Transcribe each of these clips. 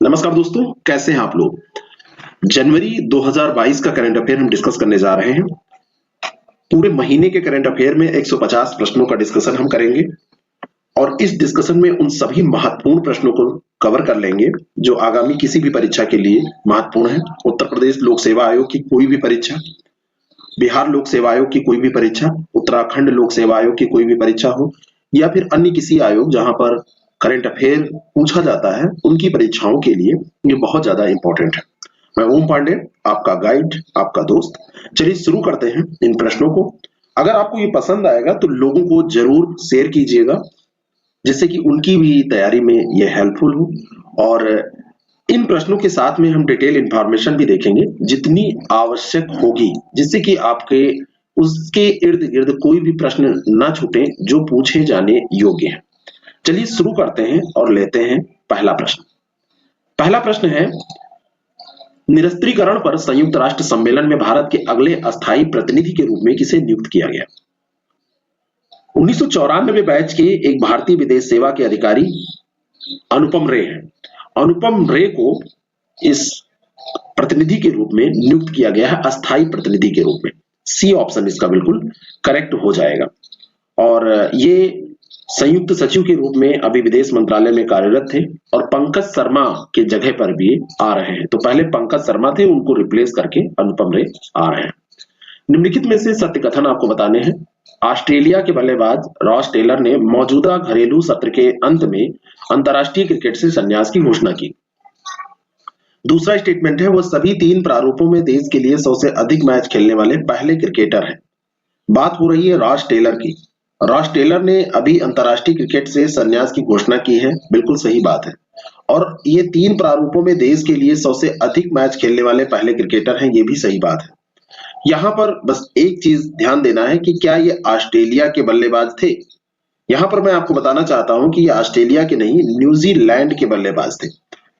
नमस्कार दोस्तों, कैसे हैं आप लोग। जनवरी 2022 का करंट अफेयर हम डिस्कस करने जा रहे हैं। पूरे महीने के करंट अफेयर में 150 प्रश्नों का डिस्कशन हम करेंगे और इस डिस्कशन में उन सभी महत्वपूर्ण प्रश्नों को कवर कर लेंगे जो आगामी किसी भी परीक्षा के लिए महत्वपूर्ण है। उत्तर प्रदेश लोक सेवा आयोग की कोई भी परीक्षा, बिहार लोक सेवा आयोग की कोई भी परीक्षा, उत्तराखंड लोक सेवा आयोग की कोई भी परीक्षा हो या फिर अन्य किसी आयोग जहां पर करंट अफेयर पूछा जाता है, उनकी परीक्षाओं के लिए ये बहुत ज्यादा इंपॉर्टेंट है। मैं ओम पांडे, आपका गाइड, आपका दोस्त। चलिए शुरू करते हैं इन प्रश्नों को। अगर आपको ये पसंद आएगा तो लोगों को जरूर शेयर कीजिएगा, जिससे कि उनकी भी तैयारी में ये हेल्पफुल हो। और इन प्रश्नों के साथ में हम डिटेल इंफॉर्मेशन भी देखेंगे जितनी आवश्यक होगी, जिससे कि आपके उसके इर्द गिर्द कोई भी प्रश्न ना छूटे जो पूछे जाने योग्य है। चलिए शुरू करते हैं और लेते हैं पहला प्रश्न। पहला प्रश्न है, निरस्त्रीकरण पर संयुक्त राष्ट्र सम्मेलन में भारत के अगले अस्थायी प्रतिनिधि के रूप में किसे नियुक्त किया गया। 1994 बैच के एक भारतीय विदेश सेवा के अधिकारी अनुपम रे हैं। अनुपम रे को इस प्रतिनिधि के रूप में नियुक्त किया गया है, अस्थायी प्रतिनिधि के रूप में। सी ऑप्शन इसका बिल्कुल करेक्ट हो जाएगा। और ये संयुक्त सचिव के रूप में अभी विदेश मंत्रालय में कार्यरत थे और पंकज शर्मा के जगह पर भी आ रहे हैं। तो पहले पंकज शर्मा थे, उनको रिप्लेस करके अनुपम रे आ रहे हैं। निम्नलिखित में से सत्य कथन आपको बताने हैं। ऑस्ट्रेलिया के बल्लेबाज रॉस टेलर ने मौजूदा घरेलू सत्र के अंत में अंतर्राष्ट्रीय क्रिकेट से संन्यास की घोषणा की। दूसरा स्टेटमेंट है, वो सभी 3 प्रारूपों में देश के लिए 100 से अधिक मैच खेलने वाले पहले क्रिकेटर हैं। बात हो रही है रॉस टेलर की। रॉस टेलर ने अभी अंतर्राष्ट्रीय क्रिकेट से संन्यास की घोषणा की है, बिल्कुल सही बात है। और ये 3 प्रारूपों में देश के लिए 100 से अधिक मैच खेलने वाले पहले क्रिकेटर हैं, ये भी सही बात है। यहाँ पर बस एक चीज ध्यान देना है कि क्या ये ऑस्ट्रेलिया के बल्लेबाज थे। यहाँ पर मैं आपको बताना चाहता हूं कि ये ऑस्ट्रेलिया के नहीं, न्यूजीलैंड के बल्लेबाज थे।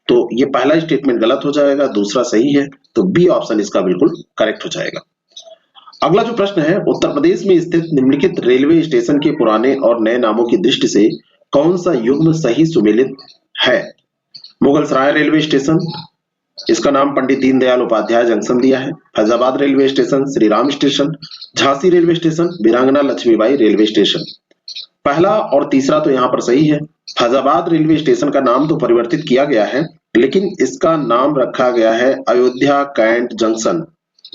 तो ये पहला स्टेटमेंट गलत हो जाएगा, दूसरा सही है। तो बी ऑप्शन इसका बिल्कुल करेक्ट हो जाएगा। अगला जो प्रश्न है, उत्तर प्रदेश में स्थित निम्नलिखित रेलवे स्टेशन के पुराने और नए नामों की दृष्टि से कौन सा युग्म सही सुमेलित है। मुगलसराय रेलवे स्टेशन, इसका नाम पंडित दीनदयाल उपाध्याय जंक्शन दिया है। Faizabad railway station, Shri Ram station, Jhansi railway station, वीरांगना लक्ष्मीबाई रेलवे स्टेशन। पहला और तीसरा तो यहाँ पर सही है। फैजाबाद रेलवे स्टेशन का नाम तो परिवर्तित किया गया है, लेकिन इसका नाम रखा गया है अयोध्या कैंट जंक्शन।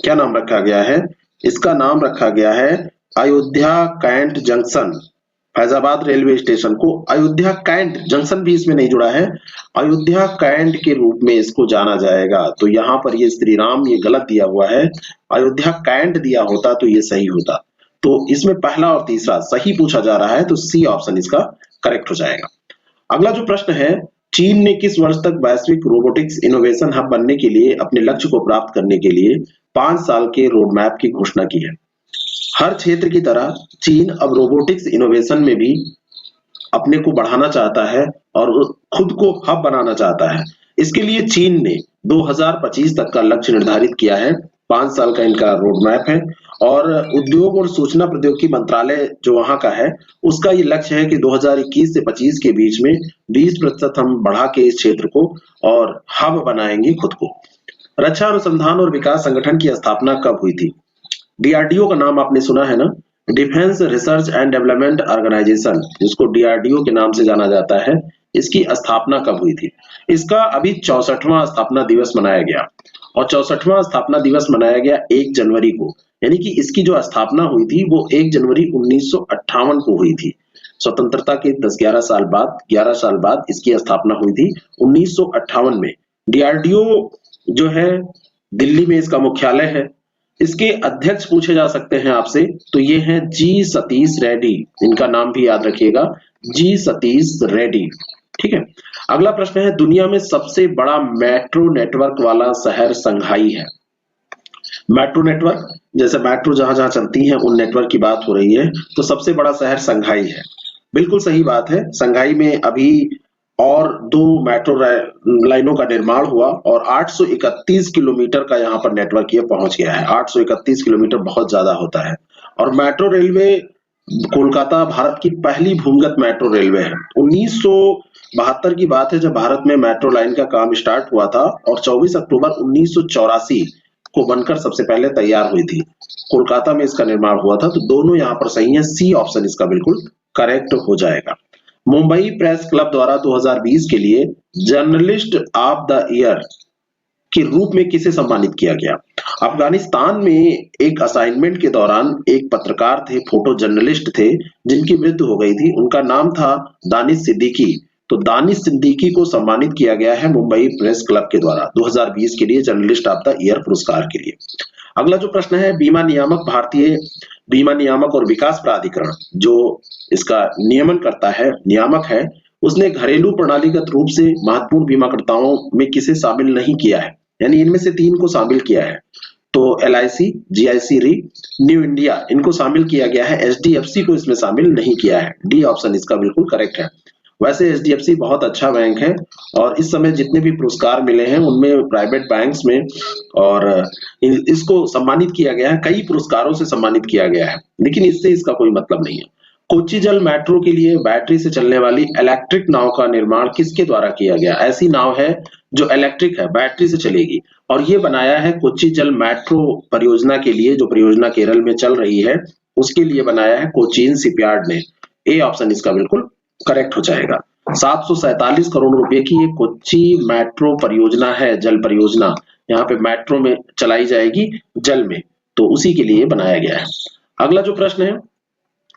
क्या नाम रखा गया है? इसका नाम रखा गया है Ayodhya Cantt junction. Faizabad railway station को अयोध्या कैंट जंक्शन भी इसमें नहीं जुड़ा है, अयोध्या कैंट के रूप में इसको जाना जाएगा। तो यहाँ पर ये श्री राम ये गलत दिया हुआ है, अयोध्या कैंट दिया होता तो ये सही होता। तो इसमें पहला और तीसरा सही पूछा जा रहा है, तो सी ऑप्शन इसका करेक्ट हो जाएगा। अगला जो प्रश्न है, चीन ने किस वर्ष तक वैश्विक रोबोटिक्स इनोवेशन हब बनने के लिए अपने लक्ष्य को प्राप्त करने के लिए 5 साल के रोड मैप की घोषणा की है। हर क्षेत्र की तरह चीन अब रोबोटिक्स इनोवेशन में भी अपने को बढ़ाना चाहता है और खुद को हब बनाना चाहता है। इसके लिए चीन ने 2025 तक का लक्ष्य निर्धारित किया है। 5 साल का इनका रोड मैप है और उद्योग और सूचना प्रौद्योगिकी मंत्रालय जो वहां का है, उसका ये लक्ष्य है कि 2021 से 25 के बीच में 20% हम बढ़ा के इस क्षेत्र को और हब बनाएंगे खुद को। रक्षा अनुसंधान और विकास संगठन की स्थापना कब हुई थी? डीआरडीओ का नाम आपने सुना है ना, defence research and development organisation, जिसको डीआरडीओ के नाम से जाना जाता है। इसकी स्थापना कब हुई थी? इसका अभी 64वां स्थापना दिवस मनाया गया और 64वां स्थापना दिवस मनाया गया 1 जनवरी को। यानी कि इसकी जो स्थापना हुई थी वो 1 जनवरी 1958 को हुई थी। स्वतंत्रता के 10-11 साल बाद, 11 साल बाद इसकी स्थापना हुई थी 1958 में। डीआरडीओ जो है दिल्ली में इसका मुख्यालय है। इसके अध्यक्ष पूछे जा सकते हैं आपसे, तो ये हैं जी सतीश रेड्डी। इनका नाम भी याद रखिएगा, जी सतीश रेड्डी। ठीक है। अगला प्रश्न है, दुनिया में सबसे बड़ा मेट्रो नेटवर्क वाला शहर संघाई है। मेट्रो नेटवर्क, जैसे मेट्रो जहां जहां चलती हैं उन नेटवर्क की बात हो रही है, तो सबसे बड़ा शहर संघाई है। बिल्कुल सही बात है। संघाई में अभी और 2 मेट्रो लाइनों का निर्माण हुआ और 831 किलोमीटर का यहाँ पर नेटवर्क ये पहुंच गया है। 831 किलोमीटर बहुत ज्यादा होता है। और मेट्रो रेलवे कोलकाता भारत की पहली भूमिगत मेट्रो रेलवे है। 72 की बात है जब भारत में मेट्रो लाइन का काम स्टार्ट हुआ था और 24 अक्टूबर 1984 को बनकर सबसे पहले तैयार हुई थी। कोलकाता में इसका निर्माण हुआ था, तो दोनों यहाँ पर सही है। सी ऑप्शन इसका बिल्कुल करेक्ट हो जाएगा। मुंबई प्रेस क्लब द्वारा 2020 के लिए जर्नलिस्ट ऑफ द ईयर के रूप में किसे सम्मानित किया गया? अफगानिस्तान में एक असाइनमेंट के दौरान एक पत्रकार थे, फोटो जर्नलिस्ट थे, जिनकी मृत्यु हो गई थी। उनका नाम था दानिश सिद्दीकी। तो दानिश सिद्दीकी को सम्मानित किया गया है मुंबई प्रेस क्लब के द्वारा 2020 के लिए जर्नलिस्ट ऑफ द ईयर पुरस्कार के लिए। अगला जो प्रश्न है, बीमा नियामक, भारतीय बीमा नियामक और विकास प्राधिकरण जो इसका नियमन करता है, नियामक है, उसने घरेलू प्रणालीगत रूप से महत्वपूर्ण बीमाकर्ताओं में किसे शामिल नहीं किया है, यानी इनमें से 3 को शामिल किया है। तो LIC, GIC री, न्यू इंडिया, इनको शामिल किया गया है। HDFC को इसमें शामिल नहीं किया है। डी ऑप्शन इसका बिल्कुल करेक्ट है। वैसे HDFC बहुत अच्छा बैंक है और इस समय जितने भी पुरस्कार मिले हैं उनमें प्राइवेट बैंक्स में, और इसको सम्मानित किया गया है, कई पुरस्कारों से सम्मानित किया गया है, लेकिन इससे इसका कोई मतलब नहीं है। कोच्चि जल मेट्रो के लिए बैटरी से चलने वाली इलेक्ट्रिक नाव का निर्माण किसके द्वारा किया गया? ऐसी नाव है जो इलेक्ट्रिक है, बैटरी से चलेगी, और ये बनाया है कोच्चि जल मेट्रो परियोजना के लिए, जो परियोजना केरल में चल रही है उसके लिए बनाया है कोचीन शिपयार्ड ने। ए ऑप्शन इसका बिल्कुल करेक्ट हो जाएगा। 747 करोड़ रुपए की ये कोच्चि मेट्रो परियोजना है, जल परियोजना, यहाँ पे मेट्रो में चलाई जाएगी जल में, तो उसी के लिए बनाया गया है। अगला जो प्रश्न है,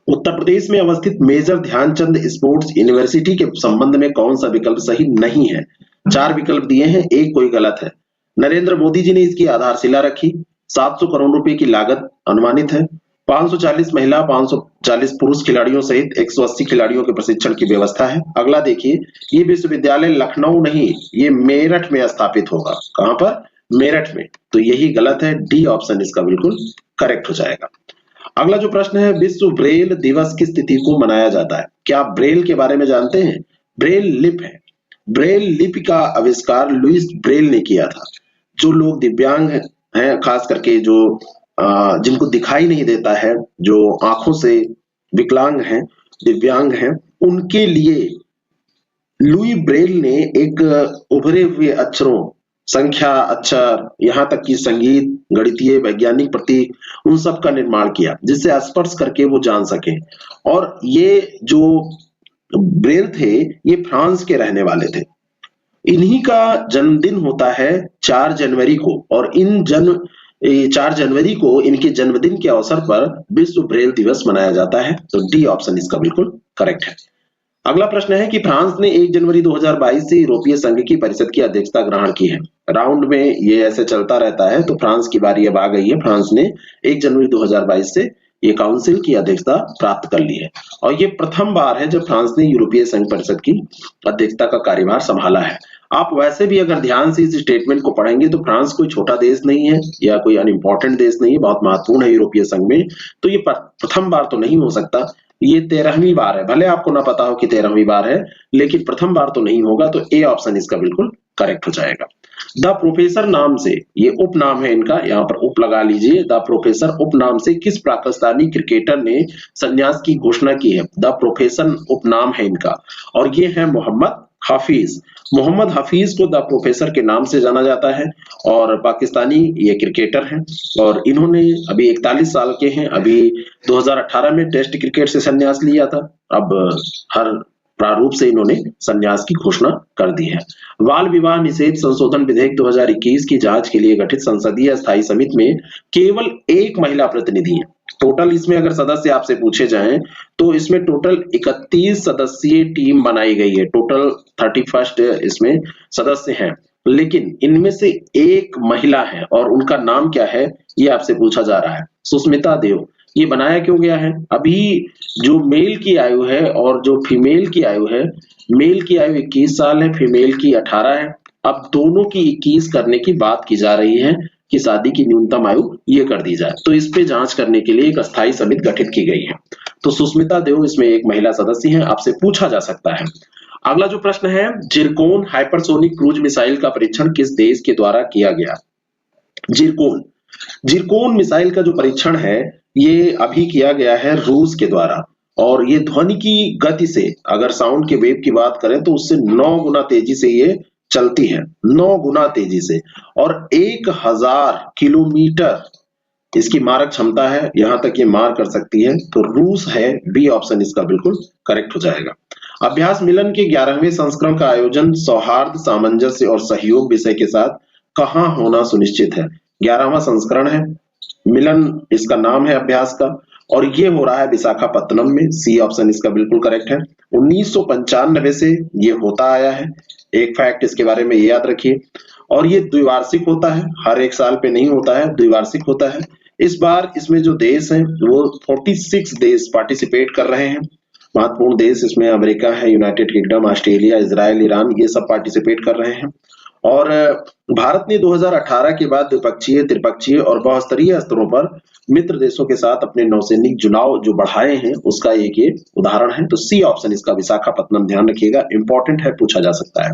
उत्तर प्रदेश में अवस्थित मेजर ध्यानचंद स्पोर्ट्स यूनिवर्सिटी के संबंध में कौन सा विकल्प सही नहीं है? 4 विकल्प दिए हैं, एक कोई गलत है। नरेंद्र मोदी जी ने इसकी आधारशिला रखी, 700 करोड़ रुपए की लागत अनुमानित है, 540 महिला 540 पुरुष खिलाड़ियों सहित 180 खिलाड़ियों के प्रशिक्षण की व्यवस्था है। अगला देखिए, ये विश्वविद्यालय लखनऊ नहीं, ये मेरठ में स्थापित होगा। कहां पर? मेरठ में। तो यही गलत है, डी ऑप्शन इसका बिल्कुल करेक्ट हो जाएगा। अगला जो प्रश्न है, विश्व ब्रेल दिवस किस तिथि को मनाया जाता है? क्या आप ब्रेल के बारे में जानते हैं? ब्रेल लिप है। ब्रेल लिपि का आविष्कार लुइस ब्रेल ने किया था। जो लोग दिव्यांग हैं, खास करके जो जिनको दिखाई नहीं देता है, जो आंखों से विकलांग हैं, दिव्यांग हैं, उनके लिए लुई ब्रेल ने एक उभरे हुए अक्षरों, संख्या, अक्षर, यहाँ तक कि संगीत, गणितीय, वैज्ञानिक प्रतीक, उन सब का निर्माण किया, जिससे स्पर्श करके वो जान सके। और ये जो ब्रेल थे, ये फ्रांस के रहने वाले थे। इन्हीं का जन्मदिन होता है 4 जनवरी को, और 4 जनवरी को इनके जन्मदिन के अवसर पर विश्व ब्रेल दिवस मनाया जाता है। तो डी ऑप्शन इसका बिल्कुल करेक्ट है। अगला प्रश्न है कि फ्रांस ने 1 जनवरी 2022 से यूरोपीय संघ की परिषद की अध्यक्षता ग्रहण की है। राउंड में ये ऐसे चलता रहता है, तो फ्रांस की बारी अब आ गई है। फ्रांस ने 1 जनवरी 2022 से ये काउंसिल की अध्यक्षता प्राप्त कर ली है, और ये प्रथम बार है जब फ्रांस ने यूरोपीय संघ परिषद की अध्यक्षता का कार्यभार संभाला है। आप वैसे भी अगर ध्यान से इस स्टेटमेंट को पढ़ेंगे तो फ्रांस कोई छोटा देश नहीं है या कोई अनइम्पोर्टेंट देश नहीं है, बहुत महत्वपूर्ण है यूरोपीय संघ में। तो ये प्रथम बार तो नहीं हो सकता, ये 13वीं बार है। भले आपको ना पता हो कि 13वीं बार है, लेकिन प्रथम बार तो नहीं होगा। तो ए ऑप्शन इसका बिल्कुल करेक्ट हो जाएगा। द प्रोफेसर नाम से, ये उपनाम है इनका, यहाँ पर उप लगा लीजिए। द प्रोफेसर उपनाम से किस पाकिस्तानी क्रिकेटर ने संन्यास की घोषणा की है? द प्रोफेसर उपनाम है इनका, और ये है मोहम्मद हफीज। मोहम्मद हफीज को द प्रोफेसर के नाम से जाना जाता है, और पाकिस्तानी ये क्रिकेटर हैं, और इन्होंने अभी 41 साल के हैं। अभी 2018 में टेस्ट क्रिकेट से संन्यास लिया था। अब हर प्रारूप से इन्होंने संन्यास की घोषणा कर दी है। बाल विवाह निषेध संशोधन विधेयक 2021 की जांच के लिए गठित संसदीय स्थायी समिति में केवल एक महिला प्रतिनिधि है। टोटल इसमें अगर सदस्य आपसे पूछे जाएं तो इसमें टोटल 31 सदस्यीय टीम बनाई गई है। टोटल 31 इसमें सदस्य हैं, लेकिन इनमें से एक महिला है, और उनका नाम क्या है ये आपसे पूछा जा रहा है। सुष्मिता देव। ये बनाया क्यों गया है? अभी जो मेल की आयु है और जो फीमेल की आयु है, मेल की आयु 21 साल है, फीमेल की 18 है। अब दोनों की 21 करने की बात की जा रही है कि शादी की न्यूनतम आयु ये कर दी जाए। तो इस पे जांच करने के लिए एक अस्थायी समिति गठित की गई है। तो सुष्मिता देव इसमें एक महिला सदस्य है, आपसे पूछा जा सकता है। अगला जो प्रश्न है, जिरकोन हाइपरसोनिक क्रूज मिसाइल का परीक्षण किस देश के द्वारा किया गया? जिरकोन मिसाइल का जो परीक्षण है ये अभी किया गया है रूस के द्वारा, और ये ध्वनि की गति से, अगर साउंड के वेव की बात करें तो उससे 9 गुना तेजी से ये चलती है, 9 गुना तेजी से, और 1000 किलोमीटर इसकी मारक क्षमता है, यहां तक ये मार कर सकती है। तो रूस है, बी ऑप्शन इसका बिल्कुल करेक्ट हो जाएगा। अभ्यास मिलन के 11वें संस्करण का आयोजन सौहार्द, सामंजस्य और सहयोग विषय के साथ कहाँ होना सुनिश्चित है? 11वां संस्करण है, मिलन इसका नाम है अभ्यास का, और ये हो रहा है विशाखापत्तनम में, सी ऑप्शन इसका बिल्कुल करेक्ट है। 1995 से ये होता आया है, एक फैक्ट इसके बारे में ये याद रखिए। और ये द्विवार्षिक होता है, हर एक साल पे नहीं होता है, द्विवार्षिक होता है। इस बार इसमें जो देश हैं वो 46 देश पार्टिसिपेट कर रहे हैं। महत्वपूर्ण देश इसमें अमेरिका है, United kingdom, Australia, Israel, Iran, ये सब पार्टिसिपेट कर रहे हैं। और भारत ने 2018 के बाद द्विपक्षीय, त्रिपक्षीय और बहुस्तरीय स्तरों पर मित्र देशों के साथ अपने नौसैनिक जुड़ाव जो बढ़ाए हैं, उसका एक ये उदाहरण है। तो सी ऑप्शन इसका विशाखापत्तनम, ध्यान रखिएगा, इंपॉर्टेंट है, पूछा जा सकता है।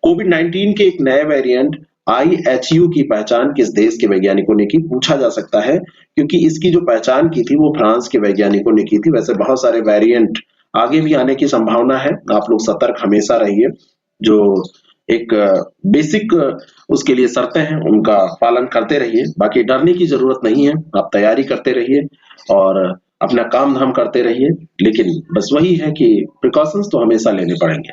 कोविड-19 के एक नए वेरिएंट IHU की पहचान किस देश के वैज्ञानिकों ने की? पूछा जा सकता है, क्योंकि इसकी जो पहचान की थी वो फ्रांस के वैज्ञानिकों ने की थी। वैसे बहुत सारे वेरिएंट आगे भी आने की संभावना है, आप लोग सतर्क हमेशा रहिए। जो एक बेसिक उसके लिए शर्तें हैं उनका पालन करते रहिए, बाकी डरने की जरूरत नहीं है, आप तैयारी करते रहिए और अपना काम धाम करते रहिए। लेकिन बस वही है कि प्रिकॉशंस तो हमेशा लेने पड़ेंगे।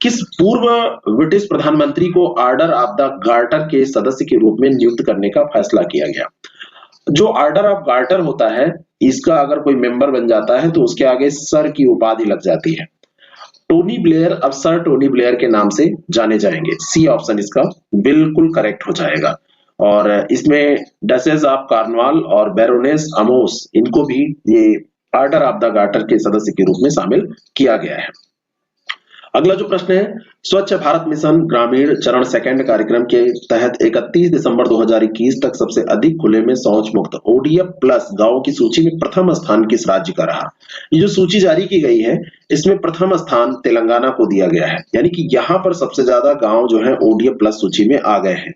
किस पूर्व ब्रिटिश प्रधानमंत्री को ऑर्डर ऑफ द गार्टर के सदस्य के रूप में नियुक्त करने का फैसला किया गया? जो ऑर्डर ऑफ गार्टर होता है, इसका अगर कोई मेंबर बन जाता है तो उसके आगे सर की उपाधि लग जाती है। टोनी ब्लेयर अब सर टोनी ब्लेयर के नाम से जाने जाएंगे, सी ऑप्शन इसका बिल्कुल करेक्ट हो जाएगा। और इसमें डचेस ऑफ कॉर्नवाल और बैरोनेस अमोस, इनको भी ये ऑर्डर ऑफ द गार्टर के सदस्य के रूप में शामिल किया गया है। अगला जो प्रश्न है, स्वच्छ भारत मिशन ग्रामीण चरण सेकंड कार्यक्रम के तहत 31 दिसंबर 2021 तक सबसे अधिक खुले में शौच मुक्त ODF प्लस गांवों की सूची में प्रथम स्थान किस राज्य का रहा? ये जो सूची जारी की गई है, इसमें प्रथम स्थान तेलंगाना को दिया गया है, यानी कि यहाँ पर सबसे ज्यादा गांव जो है ODF प्लस सूची में आ गए हैं।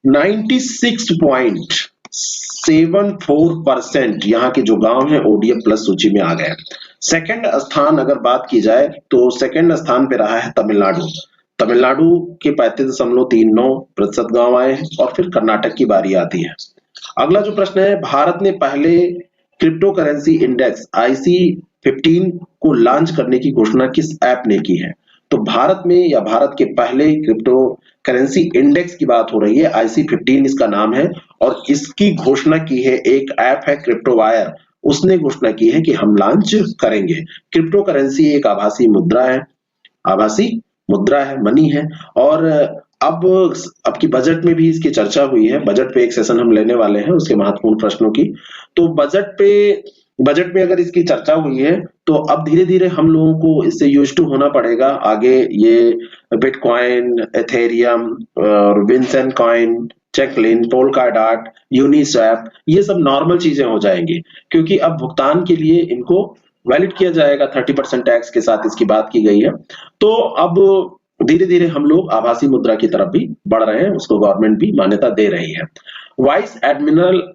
96.74% यहाँ के जो गांव हैं ODF प्लस सूची में आ गए। सेकंड स्थान अगर बात की जाए तो सेकंड स्थान पे रहा है तमिलनाडु। तमिलनाडु के 35.39% गांव आए हैं, और फिर कर्नाटक की बारी आती है। अगला जो प्रश्न है, भारत ने पहले क्रिप्टो करेंसी इंडेक्स IC15 को लॉन्च करने की घोषणा किस ऐप ने की है? तो भारत में या भारत के पहले क्रिप्टो करेंसी इंडेक्स की बात हो रही है, IC15 इसका नाम है, और इसकी घोषणा की है एक ऐप है क्रिप्टो वायर, उसने घोषणा की है कि हम लॉन्च करेंगे। क्रिप्टो करेंसी एक आभासी मुद्रा है, आभासी मुद्रा है, मनी है। और अब की बजट में भी इसकी चर्चा हुई है, बजट पे एक सेशन हम लेने वाले हैं उसके महत्वपूर्ण प्रश्नों की। तो बजट में अगर इसकी चर्चा हुई है तो अब धीरे धीरे हम लोगों को इससे यूज टू होना पड़ेगा। आगे ये बिटकॉइन, एथेरियम और विंसन कॉइन, चेकलिन, पोलकाडॉट, यूनिस्वैप, ये सब नॉर्मल चीजें हो जाएंगी, क्योंकि अब भुगतान के लिए इनको वैलिड किया जाएगा। 30% टैक्स के साथ इसकी बात की गई है। तो अब धीरे धीरे हम लोग आभासी मुद्रा की तरफ भी बढ़ रहे हैं, उसको गवर्नमेंट भी मान्यता दे रही है। वाइस एडमिरल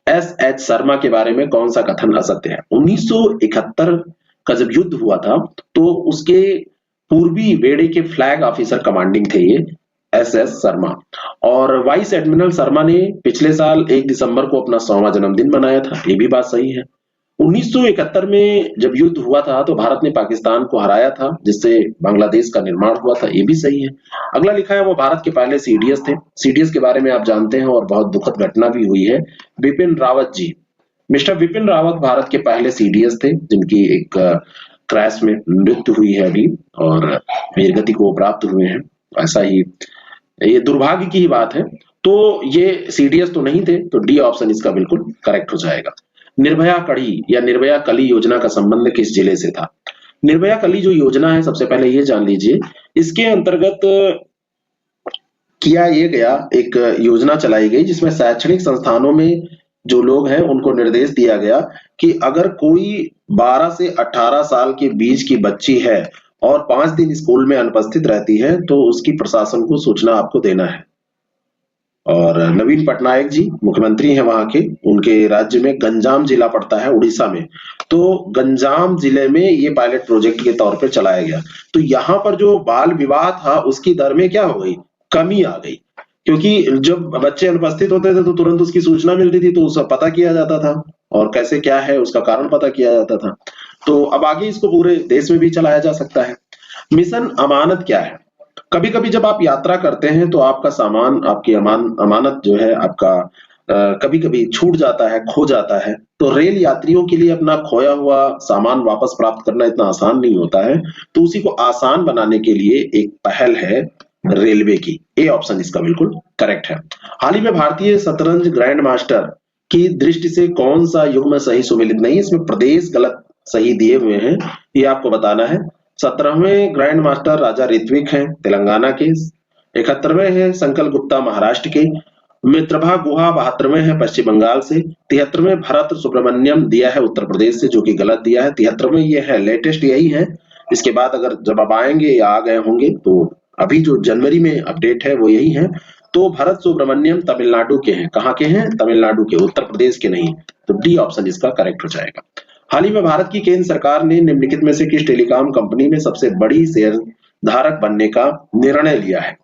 SH शर्मा के बारे में कौन सा कथन असत्य है? 1971 का जब युद्ध हुआ था तो उसके पूर्वी बेड़े के फ्लैग ऑफिसर कमांडिंग थे ये SS शर्मा। और वाइस एडमिरल शर्मा ने पिछले साल 1 दिसंबर को अपना 100वां जन्मदिन मनाया था, ये भी बात सही है। 1971 में जब युद्ध हुआ था तो भारत ने पाकिस्तान को हराया था, जिससे बांग्लादेश का निर्माण हुआ था, ये भी सही है। अगला लिखा है वो भारत के पहले CDS थे। CDS के बारे में आप जानते हैं और बहुत दुखद घटना भी हुई है। बिपिन रावत जी, मिस्टर बिपिन रावत भारत के पहले CDS थे, जिनकी एक क्रैश में मृत्यु हुई है अभी, और वीरगति को प्राप्त हुए हैं। ऐसा ही ये दुर्भाग्य की ही बात है। तो ये CDS तो नहीं थे, तो डी ऑप्शन इसका बिल्कुल करेक्ट हो जाएगा। निर्भया कड़ी या निर्भया कली योजना का संबंध किस जिले से था? निर्भया कली जो योजना है, सबसे पहले ये जान लीजिए, इसके अंतर्गत किया ये गया, एक योजना चलाई गई जिसमें शैक्षणिक संस्थानों में जो लोग हैं उनको निर्देश दिया गया कि अगर कोई 12 से 18 साल के बीच की बच्ची है और 5 दिन स्कूल में अनुपस्थित रहती है तो उसकी प्रशासन को सूचना आपको देना है। और नवीन पटनायक जी मुख्यमंत्री हैं वहां के, उनके राज्य में गंजाम जिला पड़ता है उड़ीसा में। तो गंजाम जिले में ये पायलट प्रोजेक्ट के तौर पे चलाया गया। तो यहाँ पर जो बाल विवाह था उसकी दर में क्या हो गई, कमी आ गई, क्योंकि जब बच्चे अनुपस्थित होते थे तो तुरंत उसकी सूचना मिलती थी, तो उसका पता किया जाता था और कैसे क्या है उसका कारण पता किया जाता था। तो अब आगे इसको पूरे देश में भी चलाया जा सकता है। मिशन अमानत क्या है? कभी कभी जब आप यात्रा करते हैं तो आपका सामान, आपकी अमानत जो है आपका कभी कभी छूट जाता है, खो जाता है। तो रेल यात्रियों के लिए अपना खोया हुआ सामान वापस प्राप्त करना इतना आसान नहीं होता है। तो उसी को आसान बनाने के लिए एक पहल है रेलवे की। ए ऑप्शन इसका बिल्कुल करेक्ट है। हाल ही में भारतीय शतरंज ग्रैंड मास्टर की दृष्टि से कौन सा युग्म सही सुमेलित नहीं, इसमें प्रदेश गलत सही दिए हुए हैं, ये आपको बताना है। 17वें ग्रैंड मास्टर राजा ऋत्विक हैं तेलंगाना के। 71वें हैं संकल गुप्ता महाराष्ट्र के। मित्रभा गुहा 72वें हैं पश्चिम बंगाल से। 73वें भरत सुब्रमण्यम दिया है उत्तर प्रदेश से, जो कि गलत दिया है। 73वें ये है, लेटेस्ट यही है। इसके बाद अगर जब आप आएंगे या आ गए होंगे तो अभी जो जनवरी में अपडेट है वो यही है। तो भरत सुब्रमण्यम तमिलनाडु के हैं। कहाँ के हैं? तमिलनाडु के, उत्तर प्रदेश के नहीं। तो डी ऑप्शन इसका करेक्ट हो जाएगा। हाल ही में भारत की केंद्र सरकार ने निम्नलिखित में से किस टेलीकॉम कंपनी में सबसे बड़ी शेयर धारक बनने का निर्णय लिया है?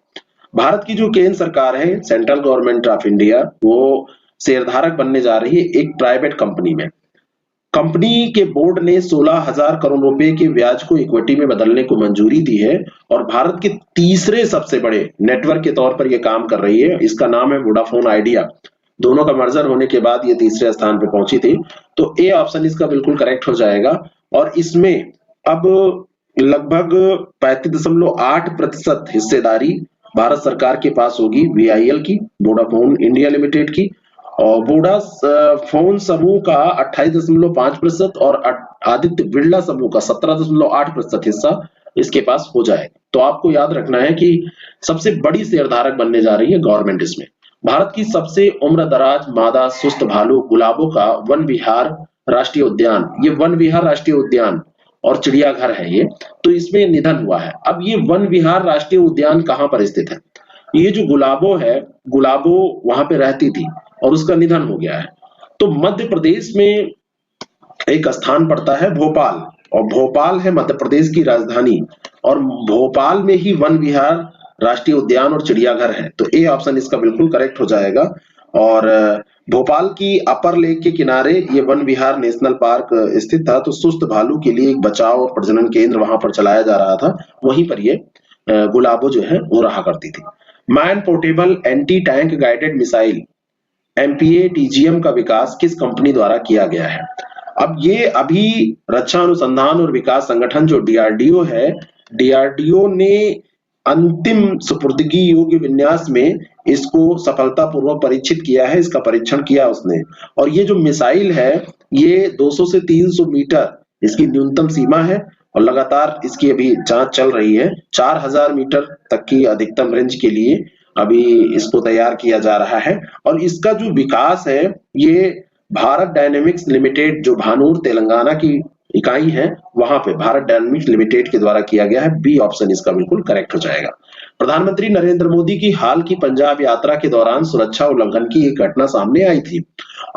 भारत की जो केंद्र सरकार है, सेंट्रल गवर्नमेंट ऑफ इंडिया, वो शेयरधारक बनने जा रही है एक प्राइवेट कंपनी में। कंपनी के बोर्ड ने 16,000 करोड़ रुपए के ब्याज को इक्विटी में बदलने को मंजूरी दी है और भारत के तीसरे सबसे बड़े नेटवर्क के तौर पर यह काम कर रही है। इसका नाम है वोडाफोन आइडिया। दोनों का मर्जर होने के बाद ये तीसरे स्थान पे पहुंची थी। तो ए ऑप्शन इसका बिल्कुल करेक्ट हो जाएगा। और इसमें अब लगभग 35.8% हिस्सेदारी भारत सरकार के पास होगी वीआईएल की, वोडाफोन इंडिया लिमिटेड की। और वोडा फोन समूह का 28.5% और आदित्य बिरला समूह का 17.8% हिस्सा इसके पास हो जाए। तो आपको याद रखना है कि सबसे बड़ी शेयरधारक बनने जा रही है गवर्नमेंट इसमें। भारत की सबसे उम्र दराज मादा सुस्त भालू गुलाबों का वन विहार राष्ट्रीय उद्यान, ये वन विहार राष्ट्रीय उद्यान और चिड़ियाघर है ये, तो इसमें निधन हुआ है। अब ये वन विहार राष्ट्रीय उद्यान कहाँ पर स्थित है? ये जो गुलाबो है, गुलाबो वहां पे रहती थी और उसका निधन हो गया है। तो मध्य प्रदेश में एक स्थान पड़ता है भोपाल, और भोपाल है मध्य प्रदेश की राजधानी, और भोपाल में ही वन विहार राष्ट्रीय उद्यान और चिड़ियाघर है। तो ए ऑप्शन इसका बिल्कुल करेक्ट हो जाएगा। और भोपाल की अपर लेक के किनारे ये वन विहार नेशनल पार्क स्थित था। तो सुस्त भालू के लिए एक बचाव और प्रजनन केंद्र वहां पर चलाया जा रहा था, वहीं पर ये गुलाबो जो है वो रहा करती थी। Man portable anti tank guided missile MPA TGM का विकास किस कंपनी द्वारा किया गया है? अब ये अभी रक्षा अनुसंधान और विकास संगठन जो डीआरडीओ है, डीआरडीओ ने अंतिम सुपुर्दगी योग्य विन्यास में इसको सफलतापूर्वक परीक्षित किया है, इसका परीक्षण किया उसने। और ये जो मिसाइल है ये 200 से 300 मीटर इसकी न्यूनतम सीमा है और लगातार इसकी अभी जांच चल रही है। 4000 मीटर तक की अधिकतम रेंज के लिए अभी इसको तैयार किया जा रहा है। और इसका जो विकास है ये भारत डायनेमिक्स लिमिटेड, जो भानूर तेलंगाना की इकाई है, वहां पे भारत डायनेमिक्स लिमिटेड के द्वारा किया गया है। बी ऑप्शन इसका बिल्कुल करेक्ट हो जाएगा। प्रधानमंत्री नरेंद्र मोदी की हाल की पंजाब यात्रा के दौरान सुरक्षा उल्लंघन की एक घटना सामने आई थी।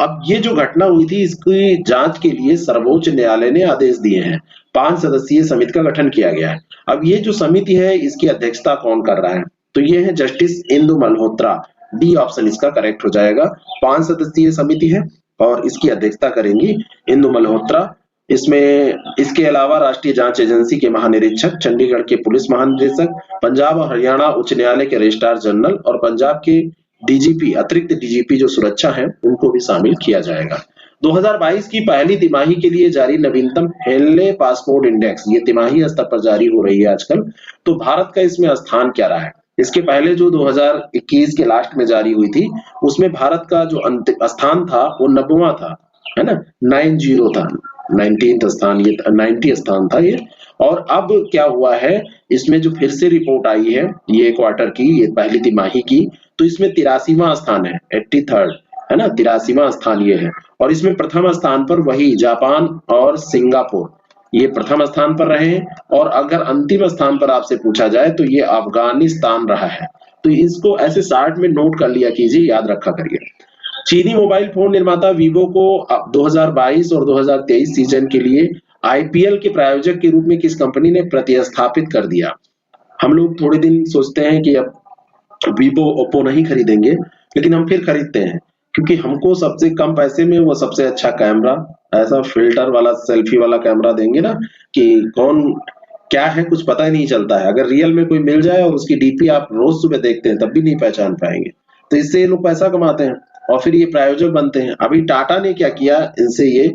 अब ये जो घटना हुई थी इसकी जांच के लिए सर्वोच्च न्यायालय ने आदेश दिए हैं। 5 सदस्यीय समिति का गठन किया गया है। अब ये जो समिति है इसकी अध्यक्षता कौन कर रहा है? तो ये है justice Indu Malhotra. D option इसका करेक्ट हो जाएगा। 5 सदस्यीय समिति है और इसकी अध्यक्षता करेंगी इंदु मल्होत्रा। इसमें इसके अलावा राष्ट्रीय जांच एजेंसी के महानिरीक्षक, चंडीगढ़ के पुलिस महानिदेशक, पंजाब और हरियाणा उच्च न्यायालय के रजिस्ट्रार जनरल और पंजाब के डीजीपी, अतिरिक्त डीजीपी जो सुरक्षा है, उनको भी शामिल किया जाएगा। 2022 की पहली तिमाही के लिए जारी नवीनतम हेनले पासपोर्ट इंडेक्स, ये तिमाही स्तर पर जारी हो रही है आजकल। तो भारत का इसमें स्थान क्या रहा है? इसके पहले जो 2021 के लास्ट में जारी हुई थी उसमें भारत का जो अंतिम स्थान था वो 90वां था, है ना, 90 था, 19th स्थान, ये 90 स्थान था ये। और अब क्या हुआ है, इसमें जो फिर से रिपोर्ट आई है ये क्वार्टर की, ये पहली तिमाही की, तो इसमें 83वां स्थान है, 83rd, है ना, 83वां स्थान ये है। और इसमें प्रथम स्थान पर वही जापान और सिंगापुर ये प्रथम स्थान पर रहे। और अगर अंतिम स्थान पर आपसे पूछा जाए तो ये अफगानिस्तान रहा है। तो इसको ऐसे शार्ट में नोट कर लिया कीजिए, याद रखा करिए। चीनी मोबाइल फोन निर्माता वीवो को 2022 और 2023 सीजन के लिए आईपीएल के प्रायोजक के रूप में किस कंपनी ने प्रतिस्थापित कर दिया? हम लोग थोड़े दिन सोचते हैं कि अब वीवो ओप्पो नहीं खरीदेंगे, लेकिन हम फिर खरीदते हैं क्योंकि हमको सबसे कम पैसे में वो सबसे अच्छा कैमरा, ऐसा फिल्टर वाला सेल्फी वाला कैमरा देंगे ना कि कौन क्या है कुछ पता ही नहीं चलता है। अगर रियल में कोई मिल जाए और उसकी डीपी आप रोज सुबह देखते हैं तब भी नहीं पहचान पाएंगे। तो इससे ये लोग पैसा कमाते हैं और फिर ये प्रायोजक बनते हैं। अभी टाटा ने क्या किया, इनसे ये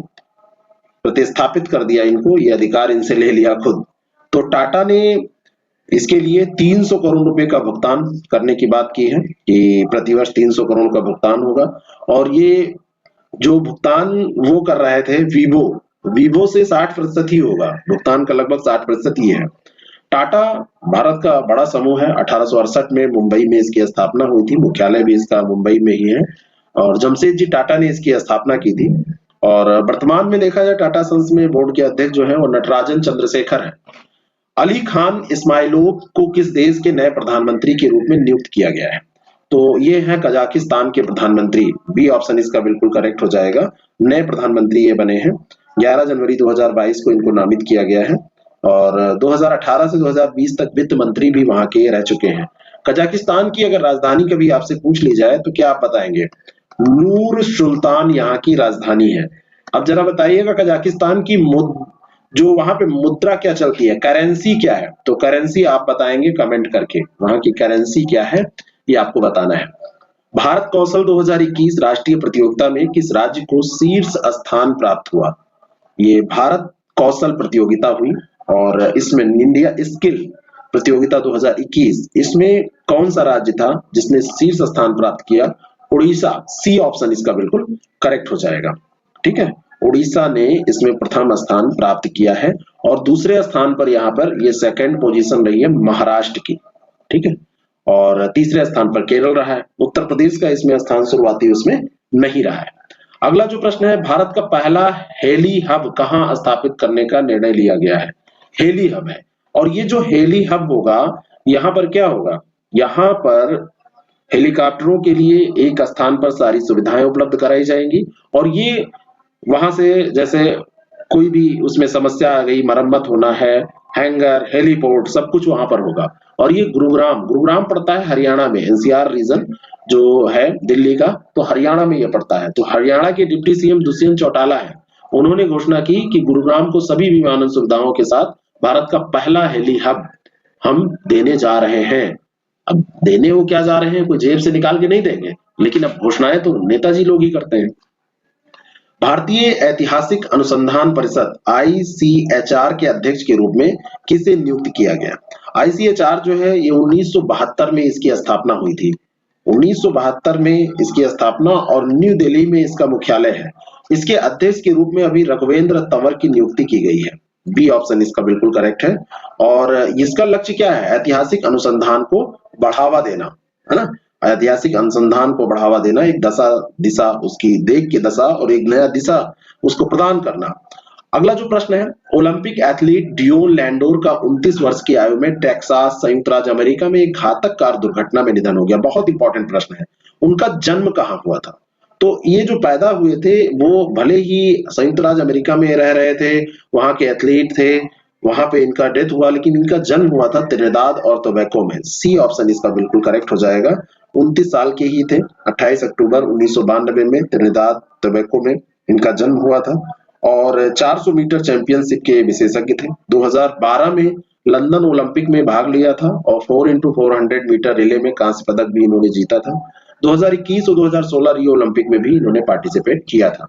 प्रतिस्थापित कर दिया, इनको ये अधिकार इनसे ले लिया खुद। तो टाटा ने इसके लिए 300 करोड़ रुपए का भुगतान करने की बात की है कि प्रतिवर्ष 300 करोड़ का भुगतान होगा। और ये जो भुगतान वो कर रहे थे वीवो से 60% ही होगा, भुगतान का लगभग 60% ही है। टाटा भारत का बड़ा समूह है। 1868 में मुंबई में इसकी स्थापना हुई थी, मुख्यालय भी इसका मुंबई में ही है और जमशेद जी टाटा ने इसकी स्थापना की थी। और वर्तमान में देखा जाए टाटा सन्स में बोर्ड के अध्यक्ष जो है वो नटराजन चंद्रशेखर है। अली खान इस्माइलोव को किस देश के नए प्रधानमंत्री के रूप में नियुक्त किया गया है? तो ये है कजाकिस्तान के प्रधानमंत्री। बी ऑप्शन इसका बिल्कुल करेक्ट हो जाएगा। नए प्रधानमंत्री ये बने हैं। 11 जनवरी 2022 को इनको नामित किया गया है और 2018 से 2020 तक वित्त मंत्री भी वहां के रह चुके हैं। कजाकिस्तान की अगर राजधानी कभी आपसे पूछ ली जाए तो क्या आप बताएंगे? नूर सुल्तान यहाँ की राजधानी है। अब जरा बताइएगा कजाकिस्तान की जो वहां पे मुद्रा क्या चलती है, करेंसी क्या है? तो करेंसी आप बताएंगे कमेंट करके, वहां की करेंसी क्या है ये आपको बताना है। भारत कौशल 2021 राष्ट्रीय प्रतियोगिता में किस राज्य को शीर्ष स्थान प्राप्त हुआ? ये भारत कौशल प्रतियोगिता हुई और इसमें इंडिया स्किल प्रतियोगिता 2021, इसमें कौन सा राज्य था जिसने शीर्ष स्थान प्राप्त किया? उड़ीसा। सी ऑप्शन इसका बिल्कुल करेक्ट हो जाएगा। ठीक है, उड़ीसा ने इसमें प्रथम स्थान प्राप्त किया है और दूसरे स्थान पर यहाँ पर ये सेकंड पोजीशन रही है महाराष्ट्र की। ठीक है, और तीसरे स्थान पर केरल रहा है। उत्तर प्रदेश का इसमें स्थान शुरुआती उसमें नहीं रहा है। अगला जो प्रश्न है, भारत का पहला हेली हब कहाँ स्थापित करने का निर्णय लिया गया है? हेली हब है और ये जो हेली हब होगा यहाँ पर क्या होगा, यहाँ पर हेलीकॉप्टरों के लिए एक स्थान पर सारी सुविधाएं उपलब्ध कराई जाएंगी और ये वहां से जैसे कोई भी उसमें समस्या आ गई, मरम्मत होना है, हैंगर, हेलीपोर्ट सब कुछ वहां पर होगा। और ये गुरुग्राम पड़ता है हरियाणा में, एनसीआर रीजन जो है दिल्ली का, तो हरियाणा में ये पड़ता है। तो हरियाणा के डिप्टी सीएम दुष्यंत चौटाला है, उन्होंने घोषणा की कि गुरुग्राम को सभी विमानन सुविधाओं के साथ भारत का पहला हेली हब हम देने जा रहे हैं। अब देने वो क्या जा रहे हैं, कोई जेब से निकाल के नहीं देंगे, लेकिन अब घोषणाएं तो नेताजी लोग ही करते हैं। भारतीय ऐतिहासिक अनुसंधान परिषद आईसीएचआर के अध्यक्ष के रूप में किसे नियुक्त किया गया? आईसीएचआर जो है ये 1972 में इसकी स्थापना हुई थी। 1972 में इसकी स्थापना और न्यू दिल्ली में इसका मुख्यालय है। इसके अध्यक्ष के रूप में अभी रघुवेंद्र तंवर की नियुक्ति की गई है। बी ऑप्शन इसका बिल्कुल करेक्ट है। और इसका लक्ष्य क्या है? ऐतिहासिक अनुसंधान को बढ़ावा देना, है ना, ऐतिहासिक अनुसंधान को बढ़ावा देना, एक दिशा उसकी देख के दशा और एक नया दिशा उसको प्रदान करना। अगला जो प्रश्न है, ओलंपिक एथलीट डियोन लैंडोर का 29 वर्ष की आयु में टेक्सास संयुक्त राज्य अमेरिका में एक घातक कार दुर्घटना में निधन हो गया। बहुत इंपॉर्टेंट प्रश्न है। उनका जन्म कहाँ हुआ था? तो ये जो पैदा हुए थे वो भले ही संयुक्त राज्य अमेरिका में रह रहे थे, वहां के एथलीट थे, वहां पे इनका डेथ हुआ, लेकिन इनका जन्म हुआ था त्रिनिदाद और टोबैको में। सी ऑप्शन इसका बिल्कुल करेक्ट हो जाएगा। 29 साल के ही थे। 28 अक्टूबर 1992 में त्रिनिदाद टोबैको में इनका जन्म हुआ था और 400 मीटर चैंपियनशिप के विशेषज्ञ थे। 2012 में लंदन ओलंपिक में भाग लिया था और 4x400 मीटर रिले में कांस्य पदक भी इन्होंने जीता था। 2021 और 2016 रियो ओलंपिक में भी इन्होंने पार्टिसिपेट किया था।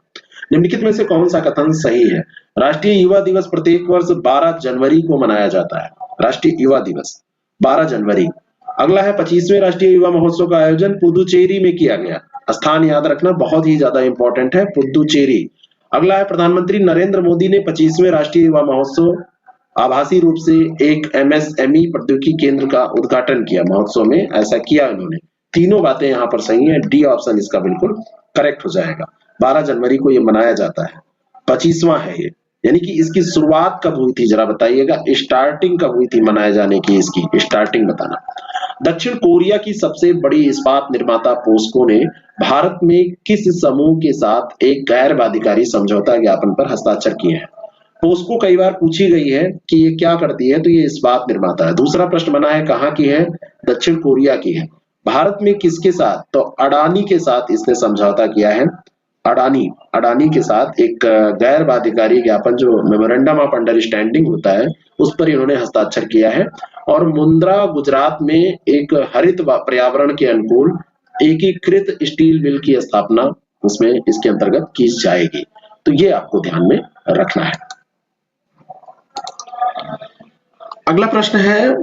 निम्नलिखित में से कौन सा कथन सही है? राष्ट्रीय युवा दिवस प्रत्येक वर्ष 12 जनवरी को मनाया जाता है। राष्ट्रीय युवा दिवस 12 जनवरी। अगला है 25वें राष्ट्रीय युवा महोत्सव का आयोजन पुदुचेरी में किया गया। स्थान याद रखना बहुत ही ज्यादा इंपॉर्टेंट है, पुदुचेरी। अगला है प्रधानमंत्री नरेंद्र मोदी ने 25वें राष्ट्रीय युवा महोत्सव आभासी रूप से एक एमएसएमई प्रौद्योगिकी केंद्र का उद्घाटन किया। महोत्सव में ऐसा किया इन्होंने। तीनों बातें यहाँ पर सही है। डी ऑप्शन इसका बिल्कुल करेक्ट हो जाएगा। 12 जनवरी को ये मनाया जाता है, 25वां है ये। यानी कि इसकी शुरुआत कब हुई थी जरा बताइएगा, स्टार्टिंग कब हुई थी मनाए जाने की, इसकी स्टार्टिंग बताना। दक्षिण कोरिया की सबसे बड़ी इस्पात निर्माता पोस्को ने भारत में किस समूह के साथ एक गैर बाध्यकारी समझौता ज्ञापन पर हस्ताक्षर किए हैं? पोस्को कई बार पूछी गई है कि ये क्या करती है, तो ये इस्पात निर्माता है। दूसरा प्रश्न बना है कहाँ की है, दक्षिण कोरिया की है। भारत में किसके साथ, तो अडानी के साथ इसने समझौता किया है। अडानी अडानी के साथ एक गैर बाध्यकारी ज्ञापन जो मेमोरेंडम ऑफ अंडरस्टैंडिंग होता है उस पर इन्होंने हस्ताक्षर किया है। और मुंद्रा गुजरात में एक हरित पर्यावरण के अनुकूल एकीकृत स्टील मिल की स्थापना उसमें इसके अंतर्गत की जाएगी। तो ये आपको ध्यान में रखना है। अगला प्रश्न है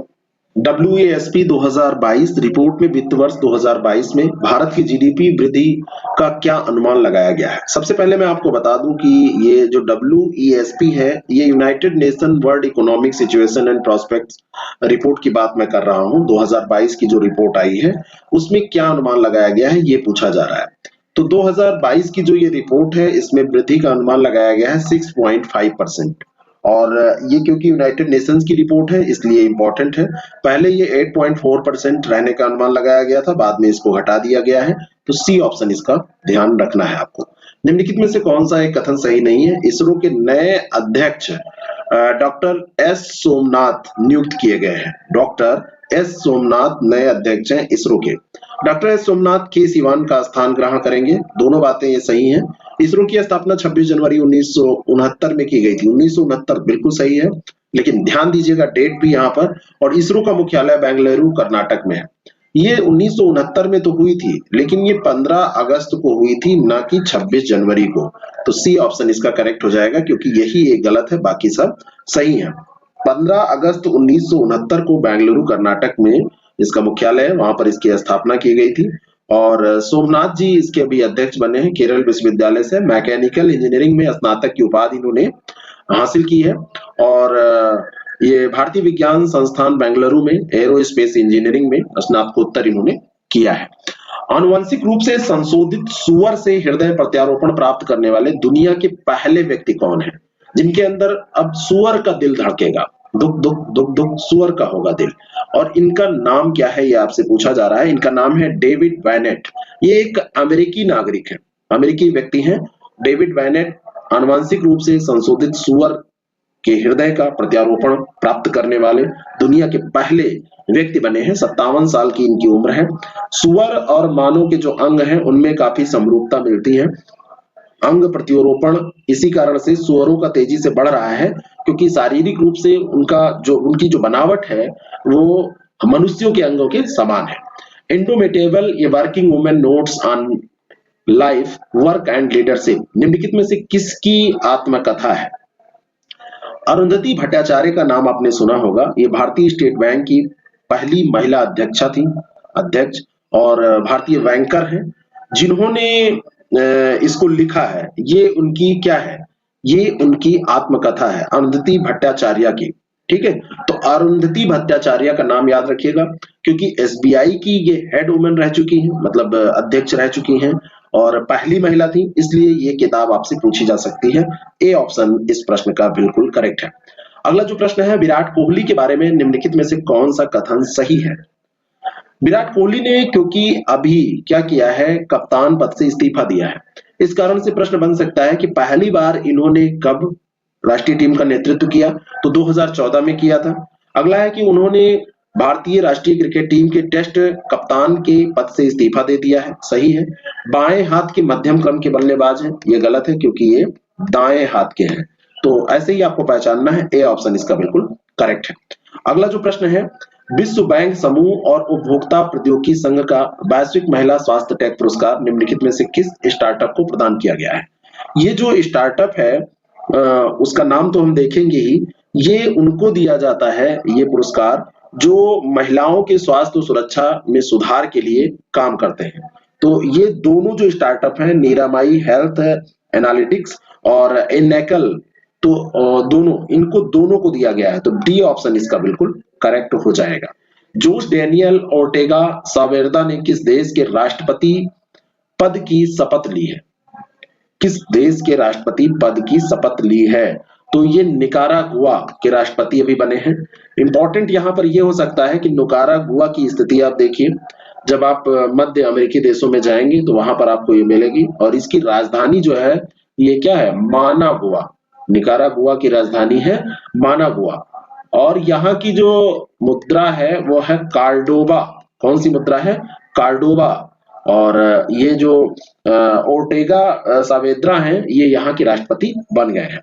WASP 2022 रिपोर्ट में वित्त वर्ष 2022 में भारत की जीडीपी वृद्धि का क्या अनुमान लगाया गया है? सबसे पहले मैं आपको बता दूं कि ये जो WESP है ये United nation world economic situation and prospects report की बात मैं कर रहा हूं। 2022 की जो रिपोर्ट आई है उसमें क्या अनुमान लगाया गया है ये पूछा जा रहा है। तो 2022 की जो ये रिपोर्ट है इसमें वृद्धि का अनुमान लगाया गया है 6.5%। और ये क्योंकि यूनाइटेड नेशंस की रिपोर्ट है इसलिए इंपॉर्टेंट है। पहले ये 8.4% रहने का अनुमान लगाया गया था, बाद में इसको हटा दिया गया है। तो सी ऑप्शन इसका ध्यान रखना है आपको। निम्नलिखित में से कौन सा एक कथन सही नहीं है? इसरो के नए अध्यक्ष डॉक्टर एस सोमनाथ नियुक्त किए गए हैं। डॉक्टर एस सोमनाथ नए अध्यक्ष हैं इसरो के। डॉक्टर एस सोमनाथ के सिवान का स्थान ग्रहण करेंगे। दोनों बातें ये सही हैं। इसरो की स्थापना 26 जनवरी 1969 में की गई थी। 1969 बिल्कुल सही है, लेकिन ध्यान दीजिएगा डेट भी यहाँ पर। और इसरो का मुख्यालय बेंगलुरु कर्नाटक में है। ये 1969 में तो हुई थी, लेकिन ये 15 अगस्त को हुई थी, ना कि 26 जनवरी को। तो सी ऑप्शन इसका करेक्ट हो जाएगा, क्योंकि यही एक गलत है, बाकी सब सही है। 15 अगस्त 1969 को बेंगलुरु कर्नाटक में इसका मुख्यालय है, वहां पर इसकी स्थापना की गई थी। और सोमनाथ जी इसके अभी अध्यक्ष बने हैं। केरल विश्वविद्यालय से मैकेनिकल इंजीनियरिंग में स्नातक की उपाधि इन्होंने हासिल की है। और ये भारतीय विज्ञान संस्थान बेंगलुरु में एरोस्पेस इंजीनियरिंग में स्नातकोत्तर इन्होंने किया है। आनुवंशिक रूप से संशोधित सुअर से हृदय प्रत्यारोपण प्राप्त करने वाले दुनिया के पहले व्यक्ति कौन है, जिनके अंदर अब सुअर का दिल धड़केगा? दुख दुख दुख दुख सुअर का होगा दिल। और इनका नाम क्या है ये आपसे पूछा जा रहा है। इनका नाम है डेविड वैनेट। ये एक अमेरिकी नागरिक है, अमेरिकी व्यक्ति हैं। डेविड वैनेट आनुवंशिक रूप से संशोधित सुअर के हृदय का प्रत्यारोपण प्राप्त करने वाले दुनिया के पहले व्यक्ति बने हैं। 57 साल की इनकी उम्र है। सुअर और मानव के जो अंग हैं उनमें काफी समरूपता मिलती है। अंग प्रत्यारोपण इसी कारण से सुअरों का तेजी से बढ़ रहा है, क्योंकि शारीरिक रूप से उनकी जो बनावट है वो मनुष्यों के अंगों के समान है। इंडोमिटेबल ये working women notes on life work and leadership निम्नलिखित में से किसकी आत्मकथा है? अरुंधति भट्टाचार्य का नाम आपने सुना होगा। ये भारतीय स्टेट बैंक की पहली महिला अध्यक्ष और भारतीय बैंकर हैं, जिन्होंने इसको लिखा है। ये उनकी क्या है? ये उनकी आत्मकथा है अरुंधति भट्टाचार्य की। ठीक है, तो अरुंधति भट्टाचार्य का नाम याद रखिएगा, क्योंकि SBI की ये हेड वुमेन रह चुकी हैं, मतलब अध्यक्ष रह चुकी हैं और पहली महिला थी, इसलिए ये किताब आपसे पूछी जा सकती है। ए ऑप्शन इस प्रश्न का बिल्कुल करेक्ट है। अगला जो प्रश्न है, विराट कोहली के बारे में निम्नलिखित में से कौन सा कथन सही है? विराट कोहली ने क्योंकि अभी क्या किया है, कप्तान पद से इस्तीफा दिया है, इस कारण से प्रश्न बन सकता है कि पहली बार इन्होंने कब राष्ट्रीय टीम का नेतृत्व किया, तो 2014 में किया था। अगला है कि उन्होंने भारतीय राष्ट्रीय क्रिकेट टीम के टेस्ट कप्तान के पद से इस्तीफा दे दिया है, सही है। बाएं हाथ के मध्यम क्रम के बल्लेबाज हैं, ये गलत है क्योंकि ये दाएं हाथ के हैं। तो ऐसे ही आपको पहचानना है, ए ऑप्शन इसका बिल्कुल करेक्ट है। अगला जो प्रश्न है, विश्व बैंक समूह और उपभोक्ता प्रौद्योगिकी संघ का वैश्विक महिला स्वास्थ्य टेक पुरस्कार निम्नलिखित में से किस स्टार्टअप को प्रदान किया गया है? ये जो स्टार्टअप है उसका नाम तो हम देखेंगे ही। ये उनको दिया जाता है ये पुरस्कार जो महिलाओं के स्वास्थ्य और सुरक्षा में सुधार के लिए काम करते हैं। तो ये दोनों जो स्टार्टअप हैं, नीरामाई हेल्थ एनालिटिक्स और एनेकल, तो इनको दोनों को दिया गया है। तो डी ऑप्शन इसका बिल्कुल करेक्ट हो जाएगा। जोस डेनियल ओर्टेगा सावेर्दा ने किस देश के राष्ट्रपति पद की शपथ ली है? किस देश के राष्ट्रपति पद की शपथ ली है? तो ये निकारागुआ के राष्ट्रपति अभी बने हैं। इंपॉर्टेंट यहाँ पर ये हो सकता है कि निकारागुआ की स्थिति आप देखिए, जब आप मध्य अमेरिकी देशों में जाएंगे तो वहां पर आपको ये मिलेगी, और इसकी राजधानी जो है ये क्या है, मानागुआ। निकारागुआ की राजधानी है मानागुआ, और यहाँ की जो मुद्रा है वो है कार्डोबा। कौन सी मुद्रा है, कार्डोबा। और ये जो ओर्टेगा सावेद्रा हैं, ये यहाँ के राष्ट्रपति बन गए हैं।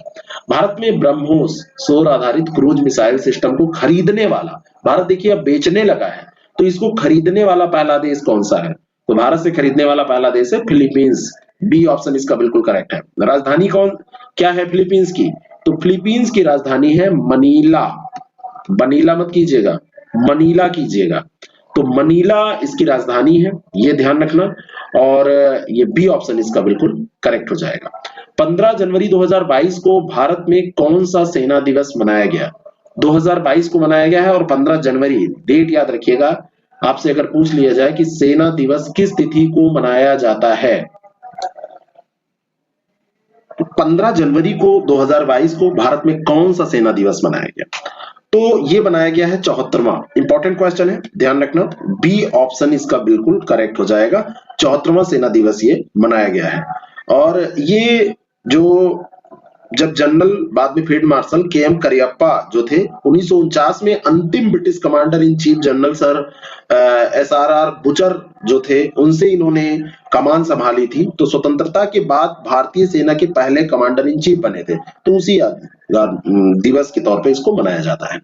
भारत में ब्रह्मोस सौर आधारित क्रूज मिसाइल सिस्टम को खरीदने वाला, भारत देखिए अब बेचने लगा है, तो इसको खरीदने वाला पहला देश कौन सा है, तो भारत से खरीदने वाला पहला देश है फिलीपींस। बी ऑप्शन इसका बिल्कुल करेक्ट है। राजधानी कौन क्या है फिलीपींस की, तो फिलीपींस की राजधानी है मनीला। मनीला मत कीजिएगा, मनीला कीजिएगा। तो मनीला इसकी राजधानी है, ये ध्यान रखना, और ये बी ऑप्शन इसका बिल्कुल करेक्ट हो जाएगा। 15 जनवरी 2022 को भारत में कौन सा सेना दिवस मनाया गया, 2022 को मनाया गया है, और 15 जनवरी डेट याद रखिएगा। आपसे अगर पूछ लिया जाए कि सेना दिवस किस तिथि को मनाया जाता है, 15 जनवरी को 2022 को भारत में कौन सा सेना दिवस मनाया गया, तो ये बनाया गया है 74वां। इंपॉर्टेंट क्वेश्चन है, ध्यान रखना, बी ऑप्शन इसका बिल्कुल करेक्ट हो जाएगा। 74वां सेना दिवस ये मनाया गया है। और ये जो जब जनरल बाद में फील्ड मार्शल के एम करियप्पा जो थे 1949 में अंतिम British commander in chief general sir SRR butcher जो थे, उनसे इन्होंने कमान संभाली थी, तो स्वतंत्रता के बाद भारतीय सेना के पहले कमांडर इन चीफ बने थे, तो उसी दिवस के तौर पे इसको मनाया जाता है।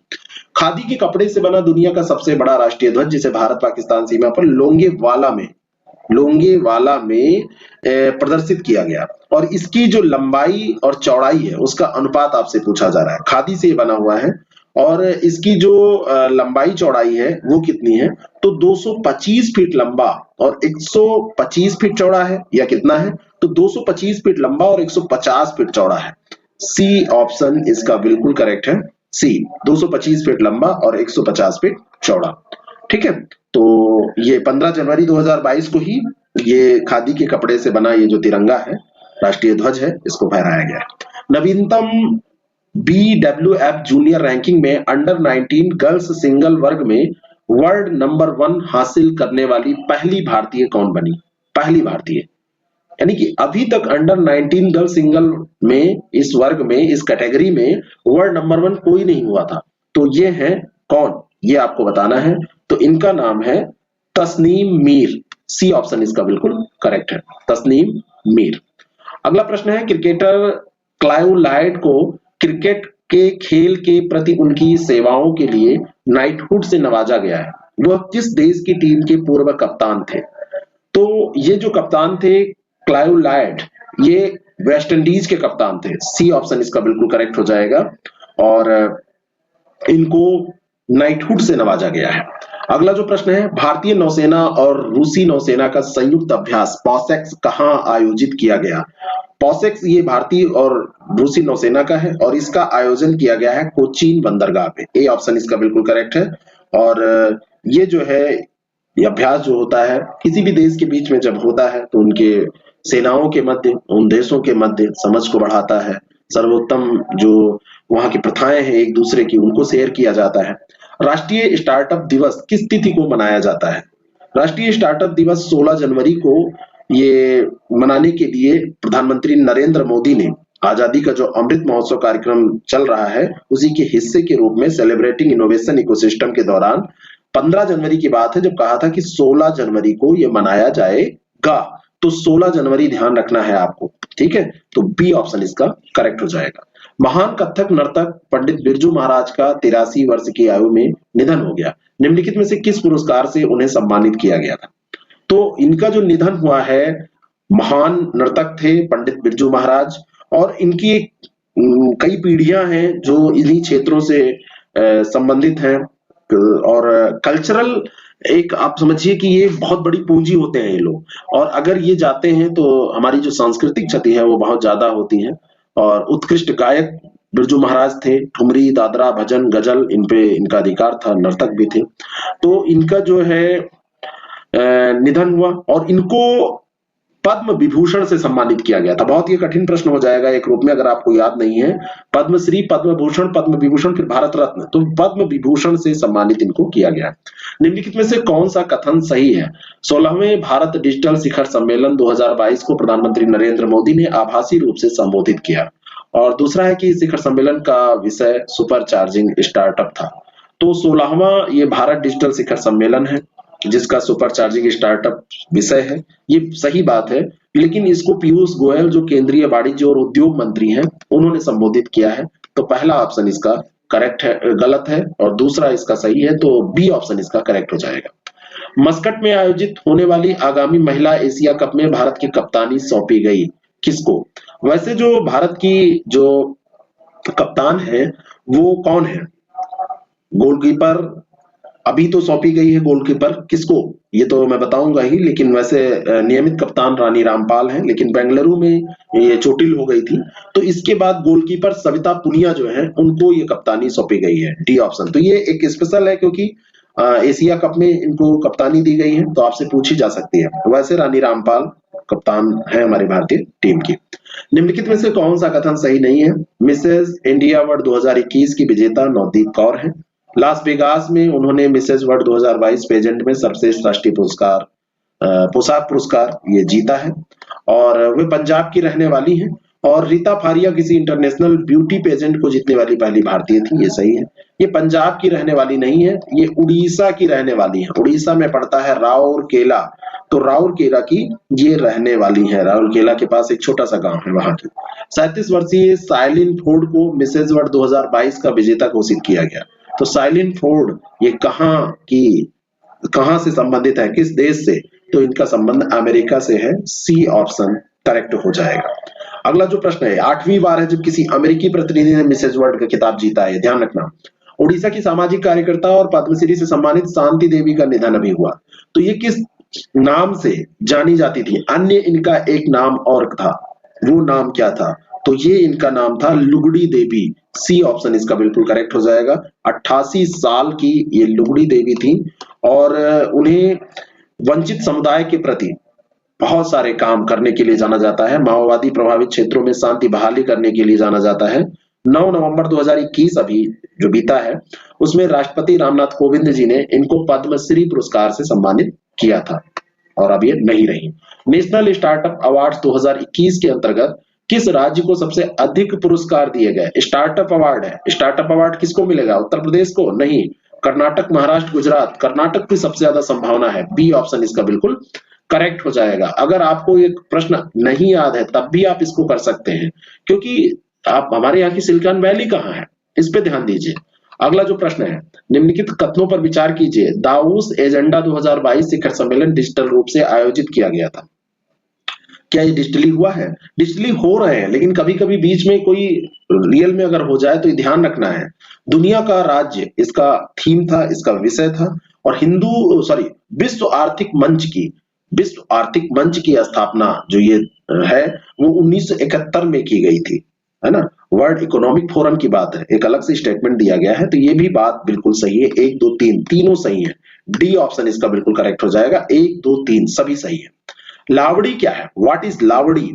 खादी के कपड़े से बना दुनिया का सबसे बड़ा राष्ट्रीय ध्वज, जिसे भारत पाकिस्तान सीमा पर लोंगेवाला में प्रदर्शित किया गया, और इसकी जो लंबाई और चौड़ाई है उसका अनुपात आपसे पूछा जा रहा है। खादी से बना हुआ है, और इसकी जो लंबाई चौड़ाई है वो कितनी है, तो 225 फीट लंबा और 125 फीट चौड़ा है, या कितना है, तो 225 फीट लंबा और 150 फीट चौड़ा है। सी ऑप्शन इसका बिल्कुल करेक्ट है, सी 225 फीट लंबा और 150 फीट चौड़ा। ठीक है, तो ये 15 जनवरी 2022 को ही ये खादी के कपड़े से बना ये जो तिरंगा है, राष्ट्रीय ध्वज है, इसको फहराया गया है। नवीनतम BWF जूनियर रैंकिंग में अंडर 19 गर्ल्स सिंगल वर्ग में वर्ल्ड नंबर 1 हासिल करने वाली पहली भारतीय कौन बनी, पहली भारतीय, यानी कि अभी तक अंडर 19 गर्ल्स सिंगल में, इस वर्ग में, इस कैटेगरी में वर्ल्ड नंबर 1 कोई नहीं हुआ था, तो ये है कौन, ये आपको बताना है। तो इनका नाम है तस्नीम मीर, सी ऑप्शन इसका बिल्कुल करेक्ट है, तस्नीम मीर। अगला प्रश्न है, क्रिकेटर क्लाइव लायड को क्रिकेट के खेल के प्रति उनकी सेवाओं के लिए नाइटहुड से नवाजा गया है, वह किस देश की टीम के पूर्व कप्तान थे, तो ये जो कप्तान थे क्लाइव लायड, ये वेस्ट इंडीज के कप्तान थे, सी ऑप्शन इसका बिल्कुल करेक्ट हो जाएगा, और इनको नाइटहुड से नवाजा गया है। अगला जो प्रश्न है, भारतीय नौसेना और रूसी नौसेना का संयुक्त अभ्यास पॉसेक्स कहां आयोजित किया गया, पॉसेक्स ये भारतीय और रूसी नौसेना का है, और इसका आयोजन किया गया है कोचीन बंदरगाह पे, ए ऑप्शन इसका बिल्कुल करेक्ट है। और ये जो है, ये अभ्यास जो होता है किसी भी देश के बीच में जब होता है, तो उनके सेनाओं के मध्य, उन देशों के मध्य समझ को बढ़ाता है, सर्वोत्तम जो वहां की प्रथाएं हैं एक दूसरे की, उनको शेयर किया जाता है। राष्ट्रीय स्टार्टअप दिवस किस तिथि को मनाया जाता है, राष्ट्रीय स्टार्टअप दिवस 16 जनवरी को ये मनाने के लिए प्रधानमंत्री नरेंद्र मोदी ने आजादी का जो अमृत महोत्सव कार्यक्रम चल रहा है, उसी के हिस्से के रूप में सेलिब्रेटिंग इनोवेशन इकोसिस्टम के दौरान 15 जनवरी की बात है जब कहा था कि 16 जनवरी को ये मनाया जाएगा, तो 16 जनवरी ध्यान रखना है आपको, ठीक है, तो बी ऑप्शन इसका करेक्ट हो जाएगा। महान कथक नर्तक पंडित बिरजू महाराज का 83 वर्ष की आयु में निधन हो गया, निम्नलिखित में से किस पुरस्कार से उन्हें सम्मानित किया गया था, तो इनका जो निधन हुआ है, महान नर्तक थे पंडित बिरजू महाराज, और इनकी कई पीढ़ियां हैं जो इन्हीं क्षेत्रों से संबंधित हैं, और कल्चरल एक आप समझिए कि ये बहुत बड़ी पूंजी होते हैं ये लोग, और अगर ये जाते हैं तो हमारी जो सांस्कृतिक क्षति है वो बहुत ज्यादा होती है। और उत्कृष्ट गायक बिरजू महाराज थे, ठुमरी, दादरा, भजन, गजल, इन पे इनका अधिकार था, नर्तक भी थे, तो इनका जो है निधन हुआ, और इनको पद्म विभूषण से सम्मानित किया गया था। बहुत ही कठिन प्रश्न हो जाएगा एक रूप में अगर आपको याद नहीं है। पद्मश्री, पद्म भूषण, पद्म विभूषण, फिर भारत रत्न, तो पद्म विभूषण से सम्मानित इनको किया गया। निम्नलिखित में से कौन सा कथन सही है? 16वें भारत डिजिटल शिखर सम्मेलन 2022 को प्रधानमंत्री नरेंद्र मोदी ने आभासी रूप से संबोधित किया। और दूसरा है कि शिखर सम्मेलन का विषय सुपर चार्जिंग स्टार्टअप था। तो 16वां ये भारत डिजिटल शिखर सम्मेलन है जिसका सुपर चार्जिंग स्टार्टअप विषय है, ये सही बात है। लेकिन इसको पीयूष गोयल जो केंद्रीय वाणिज्य और उद्योग मंत्री हैं उन्होंने संबोधित किया है। तो पहला ऑप्शन इसका करेक्ट है, गलत है, और दूसरा इसका सही है, तो बी ऑप्शन इसका करेक्ट हो जाएगा। मस्कट में आयोजित होने वाली आगामी महिला एशिया कप में भारत की कप्तानी सौंपी गई किसको? वैसे जो भारत की जो कप्तान है वो कौन है? गोलकीपर अभी तो सौंपी गई है, गोलकीपर किसको ये तो मैं बताऊंगा ही, लेकिन वैसे नियमित कप्तान रानी रामपाल हैं, लेकिन बेंगलुरु में ये चोटिल हो गई थी। तो इसके बाद गोलकीपर सविता पुनिया जो है उनको ये कप्तानी सौंपी गई है, डी ऑप्शन। तो ये एक स्पेशल है क्योंकि एशिया कप में इनको कप्तानी दी गई है, तो आपसे पूछी जा सकती है। वैसे रानी रामपाल कप्तान है हमारी भारतीय टीम की। निम्नलिखित में से कौन सा कथन सही नहीं है? मिसेज इंडिया वर्ल्ड 2021 की विजेता नवदीप कौर है। लास वेगास में उन्होंने मिसेज वर्ल्ड 2022 पेजेंट में सर्वश्रेष्ठ राष्ट्रीय पुरस्कार पोशाक पुरस्कार ये जीता है, और वे पंजाब की रहने वाली हैं। और रीता फारिया किसी इंटरनेशनल ब्यूटी पेजेंट को जीतने वाली पहली भारतीय थी, ये सही है। ये पंजाब की रहने वाली नहीं है, ये उड़ीसा की रहने वाली है। उड़ीसा में पड़ता है राउरकेला, तो राउरकेला की ये रहने वाली है। राउरकेला के पास एक छोटा सा गांव है वहां की। 37 वर्षीय साइलिन फोर्ड को मिसेज वर्ल्ड 2022 का विजेता घोषित किया गया। तो साइलिन फोर्ड ये कहां से संबंधित है, किस देश से? तो इनका संबंध अमेरिका से है, सी ऑप्शन करेक्ट हो जाएगा। अगला जो प्रश्न है, 8वीं बार है जब किसी अमेरिकी प्रतिनिधि ने मिसेज वर्ल्ड का खिताब जीता है, ध्यान रखना। उड़ीसा की सामाजिक कार्यकर्ता और पद्मश्री से सम्मानित शांति देवी का निधन अभी हुआ। तो ये किस नाम से जानी जाती थी? अन्य इनका एक नाम और था, वो नाम क्या था? तो ये इनका नाम था लुगड़ी देवी, सी ऑप्शन इसका बिल्कुल करेक्ट हो जाएगा। 88 साल की ये लुगड़ी देवी थी और उन्हें वंचित समुदाय के प्रति बहुत सारे काम करने के लिए जाना जाता है। माओवादी प्रभावित क्षेत्रों में शांति बहाली करने के लिए जाना जाता है। 9 नवंबर 2021 अभी जो बीता है उसमें राष्ट्रपति रामनाथ कोविंद जी ने इनको पद्मश्री पुरस्कार से सम्मानित किया था और अब ये नहीं रही। नेशनल स्टार्टअप अवार्ड 2021 के अंतर्गत किस राज्य को सबसे अधिक पुरस्कार दिए गए? स्टार्टअप अवार्ड है। स्टार्टअप अवार्ड किसको मिलेगा? उत्तर प्रदेश को? नहीं, कर्नाटक, महाराष्ट्र, गुजरात। कर्नाटक की सबसे ज्यादा संभावना है, बी ऑप्शन इसका बिल्कुल करेक्ट हो जाएगा। अगर आपको एक प्रश्न नहीं याद है तब भी आप इसको कर सकते हैं, क्योंकि आप हमारे यहाँ की सिलिकॉन वैली कहाँ है, इस पे ध्यान दीजिए। अगला जो प्रश्न है, निम्नलिखित कथनों पर विचार कीजिए। दावोस एजेंडा 2022 शिखर सम्मेलन डिजिटल रूप से आयोजित किया गया था। क्या ये डिजिटली हुआ है? डिजिटली हो रहे हैं, लेकिन कभी कभी बीच में कोई रियल में अगर हो जाए तो ध्यान रखना है। दुनिया का राज्य इसका थीम था, इसका विषय था। और विश्व आर्थिक मंच की स्थापना जो ये है वो 1971 में की गई थी, है ना। वर्ल्ड इकोनॉमिक फोरम की बात है, एक अलग से स्टेटमेंट दिया गया है। तो ये भी बात बिल्कुल सही है, 1 2 3 तीनों सही है। डी ऑप्शन इसका बिल्कुल करेक्ट हो जाएगा, 1 2 3 सभी सही है। लावड़ी क्या है? व्हाट इज लावड़ी?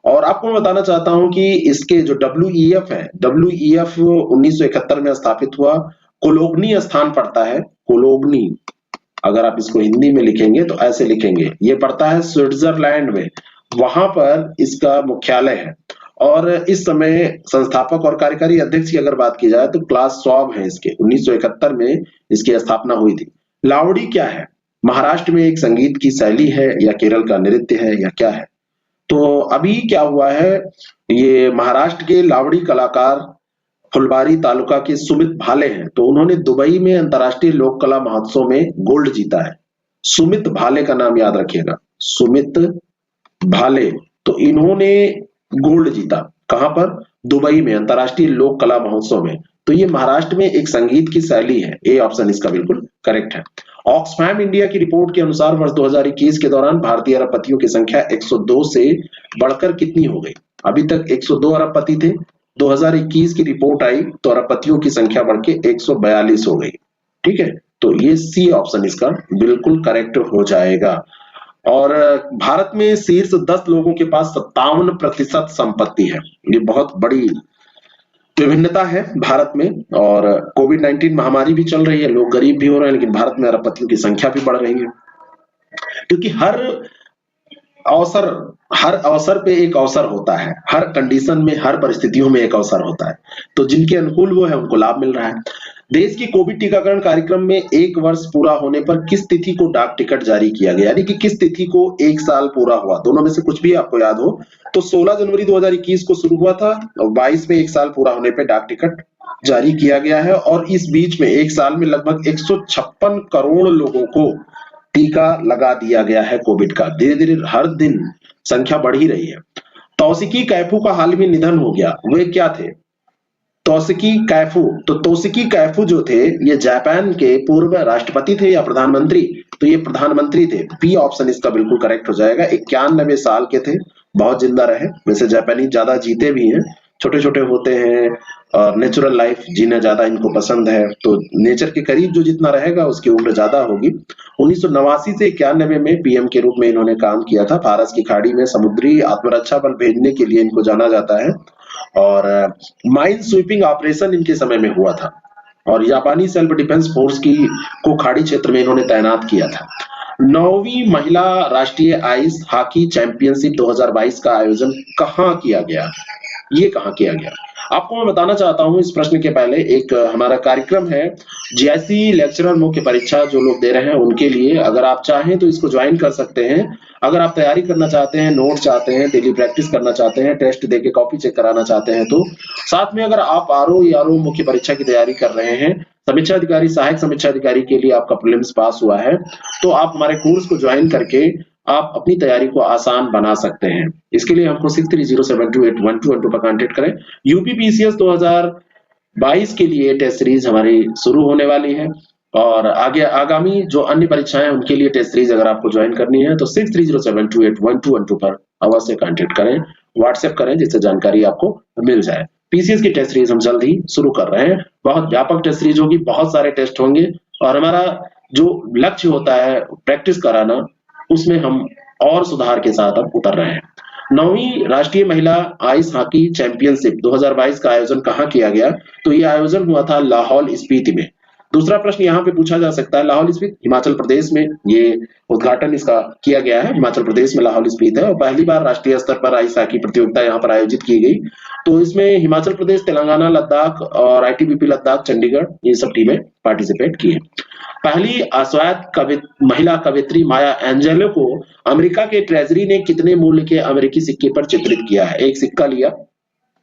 और आपको मैं बताना चाहता हूं कि इसके जो WEF है, WEF 1971 में स्थापित हुआ। कोलोगनी स्थान पड़ता है, कोलोगनी, अगर आप इसको हिंदी में लिखेंगे तो ऐसे लिखेंगे, ये पड़ता है स्विट्जरलैंड में, वहां पर इसका मुख्यालय है। और इस समय संस्थापक और कार्यकारी अध्यक्ष की अगर बात की जाए तो क्लास श्वाब है इसके। 1971 में इसकी स्थापना हुई थी। लावड़ी क्या है? महाराष्ट्र में एक संगीत की शैली है या केरल का नृत्य है या क्या है? तो अभी क्या हुआ है, ये महाराष्ट्र के लावड़ी कलाकार फुलबारी तालुका के सुमित भाले हैं। तो उन्होंने दुबई में अंतर्राष्ट्रीय लोक कला महोत्सव में गोल्ड जीता है। सुमित भाले का नाम याद रखिएगा, सुमित भाले। तो इन्होंने गोल्ड जीता कहां पर? दुबई में अंतर्राष्ट्रीय लोक कला महोत्सव में। तो ये महाराष्ट्र में एक संगीत की शैली है, ए ऑप्शन इसका बिल्कुल करेक्ट है। ऑक्सफैम इंडिया की रिपोर्ट के अनुसार वर्ष 2021 के दौरान भारतीय अरबपतियों की संख्या 102 से बढ़कर कितनी हो गई? अभी तक 102 अरबपति थे, 2021 की रिपोर्ट आई तो अरबपतियों की संख्या बढ़ के 142 हो गई। ठीक है, तो ये सी ऑप्शन इसका बिल्कुल करेक्ट हो जाएगा। और भारत में शीर्ष 10 लोगों के पास 57% संपत्ति है। ये बहुत बड़ी विभिन्नता है भारत में। और कोविड 19 महामारी भी चल रही है, लोग गरीब भी हो रहे हैं, लेकिन भारत में अरबपतियों की संख्या भी बढ़ रही है, क्योंकि अवसर हर अवसर पे एक अवसर होता है, हर कंडीशन में, हर परिस्थितियों में एक अवसर होता है। तो जिनके अनुकूल वो है उनको लाभ मिल रहा है। देश की कोविड टीकाकरण कार्यक्रम में 1 वर्ष पूरा होने पर किस तिथि को डाक टिकट जारी किया गया, यानी कि किस तिथि को 1 साल पूरा हुआ, दोनों में से कुछ भी आपको याद हो तो 16 जनवरी 2021 को शुरू हुआ था और 22 में 1 साल पूरा होने पे डाक टिकट जारी किया गया है। और इस बीच में 1 साल में लगभग 156 करोड़ लोगों को टीका लगा दिया गया है कोविड का। धीरे धीरे हर दिन संख्या बढ़ ही रही है। तौसिकी कैफू का हाल में निधन हो गया, वे क्या थे? तौसिकी कैफू। तो तौसिकी कैफू जो थे ये जापान के पूर्व राष्ट्रपति थे या प्रधानमंत्री? तो ये प्रधानमंत्री थे। बी ऑप्शन इसका बिल्कुल करेक्ट हो जाएगा। 91 साल के थे, बहुत जिंदा रहे। वैसे जापानी ज्यादा जीते भी हैं, छोटे छोटे होते हैं और नेचुरल लाइफ जीना ज्यादा इनको पसंद है, तो नेचर के करीब जो जितना रहेगा उसकी उम्र ज्यादा होगी। 1989 से 91 में पीएम के रूप में इन्होंने काम किया था। फारस की खाड़ी में समुद्री आत्मरक्षा बल भेजने के लिए इनको जाना जाता है और माइन स्वीपिंग ऑपरेशन इनके समय में हुआ था और जापानी सेल्फ डिफेंस फोर्स को खाड़ी क्षेत्र में इन्होंने तैनात किया था। 9वीं महिला राष्ट्रीय आइस हॉकी चैंपियनशिप 2022 का आयोजन कहाँ किया गया? ये कहाँ किया गया? आपको मैं बताना चाहता हूं इस प्रश्न के पहले, एक हमारा कार्यक्रम है जीआईसी लेक्चरर मुख्य परीक्षा जो लोग दे रहे हैं उनके लिए, अगर आप चाहें तो इसको ज्वाइन कर सकते हैं। अगर आप तैयारी करना चाहते हैं, नोट चाहते हैं, डेली प्रैक्टिस करना चाहते हैं, टेस्ट देके कॉपी चेक कराना चाहते हैं, तो साथ में अगर आप आरओ मुख्य परीक्षा की तैयारी कर रहे हैं, समीक्षा अधिकारी, सहायक समीक्षा अधिकारी के लिए आपका प्रीलिम्स पास हुआ है, तो आप हमारे कोर्स को ज्वाइन करके आप अपनी तैयारी को आसान बना सकते हैं। इसके लिए हमको 6307281212 पर कांटेक्ट करें। यूपीपीसीएस 2022 के लिए टेस्ट सीरीज हमारी शुरू होने वाली है और आगे आगामी जो अन्य परीक्षाएं उनके लिए टेस्ट सीरीज अगर आपको ज्वाइन करनी है तो 6307281212 पर अवश्य कांटेक्ट करें, व्हाट्सएप करें, जिससे जानकारी आपको मिल जाए। पीसीएस की टेस्ट सीरीज हम जल्द ही शुरू कर रहे हैं। बहुत व्यापक टेस्ट सीरीज होगी, बहुत सारे टेस्ट होंगे और हमारा जो लक्ष्य होता है प्रैक्टिस कराना, उसमें हम और सुधार के साथ अब उतर रहे हैं। 9वीं राष्ट्रीय महिला आइस हॉकी चैंपियनशिप 2022 का आयोजन कहाँ किया गया? तो ये आयोजन हुआ था लाहौल स्पीति में। दूसरा प्रश्न यहाँ पे पूछा जा सकता है, लाहौल स्पीति हिमाचल प्रदेश में, ये उद्घाटन इसका किया गया है, हिमाचल प्रदेश में लाहौल स्पीति है और पहली बार राष्ट्रीय स्तर पर आइस हॉकी प्रतियोगिता यहाँ पर आयोजित की गई। तो इसमें हिमाचल प्रदेश, तेलंगाना, लद्दाख और आईटीबीपी लद्दाख, चंडीगढ़, ये सब टीमें पार्टिसिपेट की है। पहली स्वायत्त महिला कवयित्री माया एंजेलो को अमेरिका के ट्रेजरी ने कितने मूल्य के अमेरिकी सिक्के पर चित्रित किया है? एक सिक्का लिया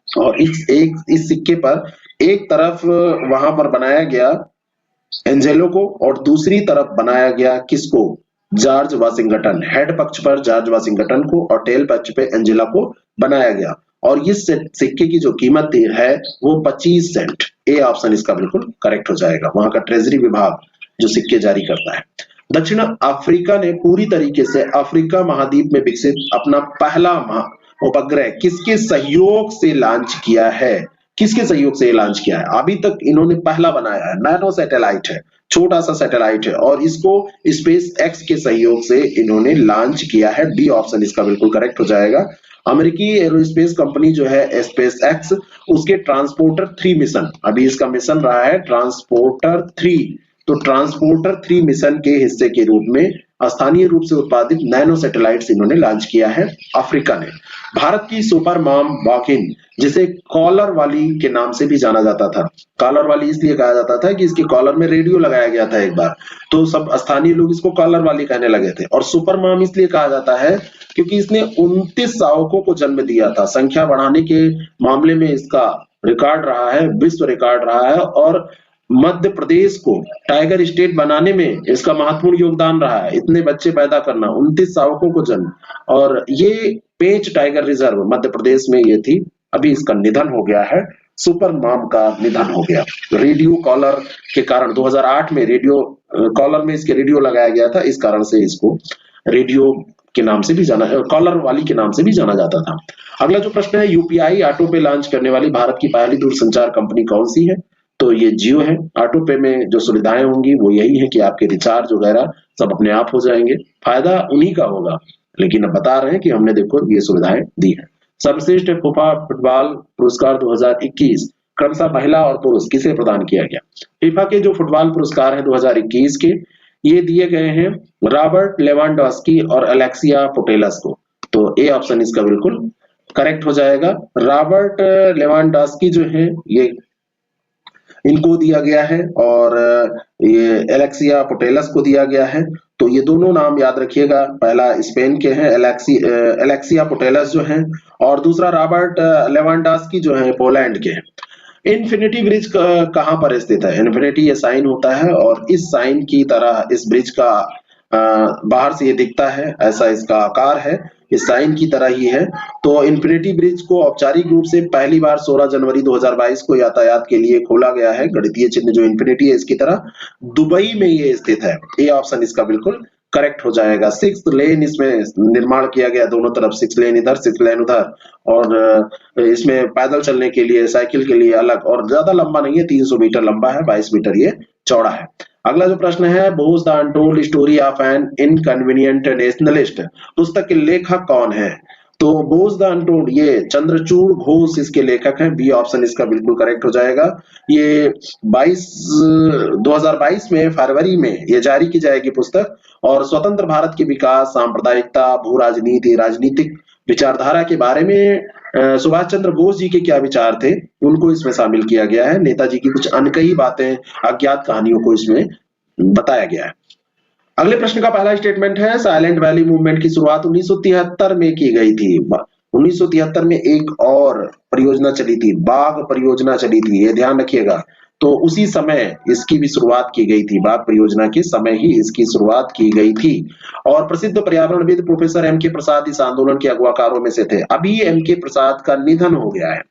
और इस सिक्के पर एक तरफ वहां पर बनाया गया एंजेलो को और दूसरी तरफ बनाया गया किसको? George Washington. हेड पक्ष पर जॉर्ज वाशिंगटन को और टेल पक्ष पे एंजेला को बनाया गया और इस सिक्के की जो कीमत है वो 25 सेंट। ए ऑप्शन इसका बिल्कुल करेक्ट हो जाएगा। वहां का ट्रेजरी विभाग जो सिक्के जारी करता है। दक्षिण अफ्रीका ने पूरी तरीके से अफ्रीका महाद्वीप में विकसित अपना पहला उपग्रह किसके सहयोग से लॉन्च किया है? किसके सहयोग से लॉन्च किया है? अभी तक इन्होंने पहला बनाया है, नैनो सैटेलाइट है, छोटा सा सैटेलाइट है और इसको स्पेस एक्स के सहयोग से इन्होंने लॉन्च किया है। डी ऑप्शन इसका बिल्कुल करेक्ट हो जाएगा। अमेरिकी एरोस्पेस कंपनी जो है स्पेस एक्स, उसके ट्रांसपोर्टर 3 मिशन, अभी इसका मिशन रहा है ट्रांसपोर्टर 3। तो ट्रांसपोर्टर 3 मिशन के हिस्से के रूप में स्थानीय रूप से उत्पादित नैनो सैटेलाइट्स इन्होंने लॉन्च किया है अफ्रीका ने। भारत की सुपर मॉम वॉकिन, जिसे कॉलर वाली के नाम से भी जाना जाता था, कॉलर वाली इसलिए कहा जाता था कि इसके कॉलर में रेडियो लगाया गया था एक बार, तो सब स्थानीय लोग इसको कॉलर वाली कहने लगे थे। और सुपर मॉम इसलिए कहा जाता है क्योंकि इसने 29 शावकों को जन्म दिया था। संख्या बढ़ाने के मामले में इसका रिकॉर्ड रहा है, विश्व रिकॉर्ड रहा है और मध्य प्रदेश को टाइगर स्टेट बनाने में इसका महत्वपूर्ण योगदान रहा है। इतने बच्चे पैदा करना, 29 शावकों को जन्म, और ये पेंच टाइगर रिजर्व मध्य प्रदेश में ये थी। अभी इसका निधन हो गया है, सुपर मॉम का निधन हो गया रेडियो कॉलर के कारण। 2008 में रेडियो कॉलर में इसके रेडियो लगाया गया था, इस कारण से इसको रेडियो के नाम से भी जाना, कॉलर वाली के नाम से भी जाना जाता था। अगला जो प्रश्न है, यूपीआई ऑटो पे लॉन्च करने वाली भारत की पहली दूरसंचार कंपनी कौन सी है? तो ये जियो है। ऑटो पे में जो सुविधाएं होंगी वो यही है कि आपके रिचार्ज वगैरह सब अपने आप हो जाएंगे, फायदा उन्हीं का होगा। लेकिन अब बता रहे हैं कि हमने देखो ये सुविधाएं दी हैं। सर्वश्रेष्ठ फीफा फुटबॉल पुरस्कार 2021 क्रमशः महिला और पुरुष किसे प्रदान किया गया? फीफा के जो फुटबॉल पुरस्कार हैं 2021 के, ये दिए गए हैं रॉबर्ट लेवांडोव्स्की और अलेक्सिया पुटेलस को। तो ए ऑप्शन इसका बिल्कुल करेक्ट हो जाएगा। रॉबर्ट लेवांडोव्स्की जो है ये इनको दिया गया है और ये एलेक्सिया पुटेलस को दिया गया है। तो ये दोनों नाम याद रखिएगा, पहला स्पेन के हैं एलेक्सिया पुटेलस जो हैं, और दूसरा रॉबर्ट लेवांडोव्स्की जो है पोलैंड के हैं। इन्फिनिटी ब्रिज कहाँ पर स्थित है? इन्फिनिटी ये साइन होता है और इस साइन की तरह इस ब्रिज का बाहर से ये दिखता है, ऐसा इसका आकार है, इस साइन की तरह ही है। तो इन्फिनिटी ब्रिज को औपचारिक रूप से पहली बार 16 जनवरी 2022 को यातायात के लिए खोला गया है। गणितीय चिन्ह जो इन्फिनिटी है इसकी तरह दुबई में ये स्थित है। ए ऑप्शन इसका बिल्कुल करेक्ट हो जाएगा। 6 लेन इसमें निर्माण किया गया, दोनों तरफ 6 लेन इधर 6 लेन उधर, और इसमें पैदल चलने के लिए साइकिल के लिए अलग, और ज्यादा लंबा नहीं है, 300 मीटर लंबा है, 22 मीटर ये चौड़ा है। अगला जो प्रश्न है, Bose the untold story of an inconvenient nationalist, पुस्तक के लेखक कौन है? तो बोस द अनटोल्ड ये चंद्रचूड़ घोष इसके लेखक हैं। बी ऑप्शन इसका बिल्कुल करेक्ट हो जाएगा। ये 2022 में फरवरी में ये जारी की जाएगी पुस्तक, और स्वतंत्र भारत के विकास, सांप्रदायिकता, भू राजनीति, राजनीतिक विचारधारा के बारे में सुभाष चंद्र बोस जी के क्या विचार थे उनको इसमें शामिल किया गया है। नेताजी की कुछ अनकही बातें, अज्ञात कहानियों को इसमें बताया गया है। अगले प्रश्न का पहला स्टेटमेंट है, साइलेंट वैली मूवमेंट की शुरुआत 1973 में की गई थी। 1973 में एक और परियोजना चली थी, बाघ परियोजना चली थी, ये ध्यान रखिएगा। तो उसी समय इसकी भी शुरुआत की गई थी, बाघ परियोजना के समय ही इसकी शुरुआत की गई थी। और प्रसिद्ध पर्यावरणविद प्रोफेसर एम के प्रसाद इस आंदोलन के अगुवाकारों में से थे। अभी एम के प्रसाद का निधन हो गया है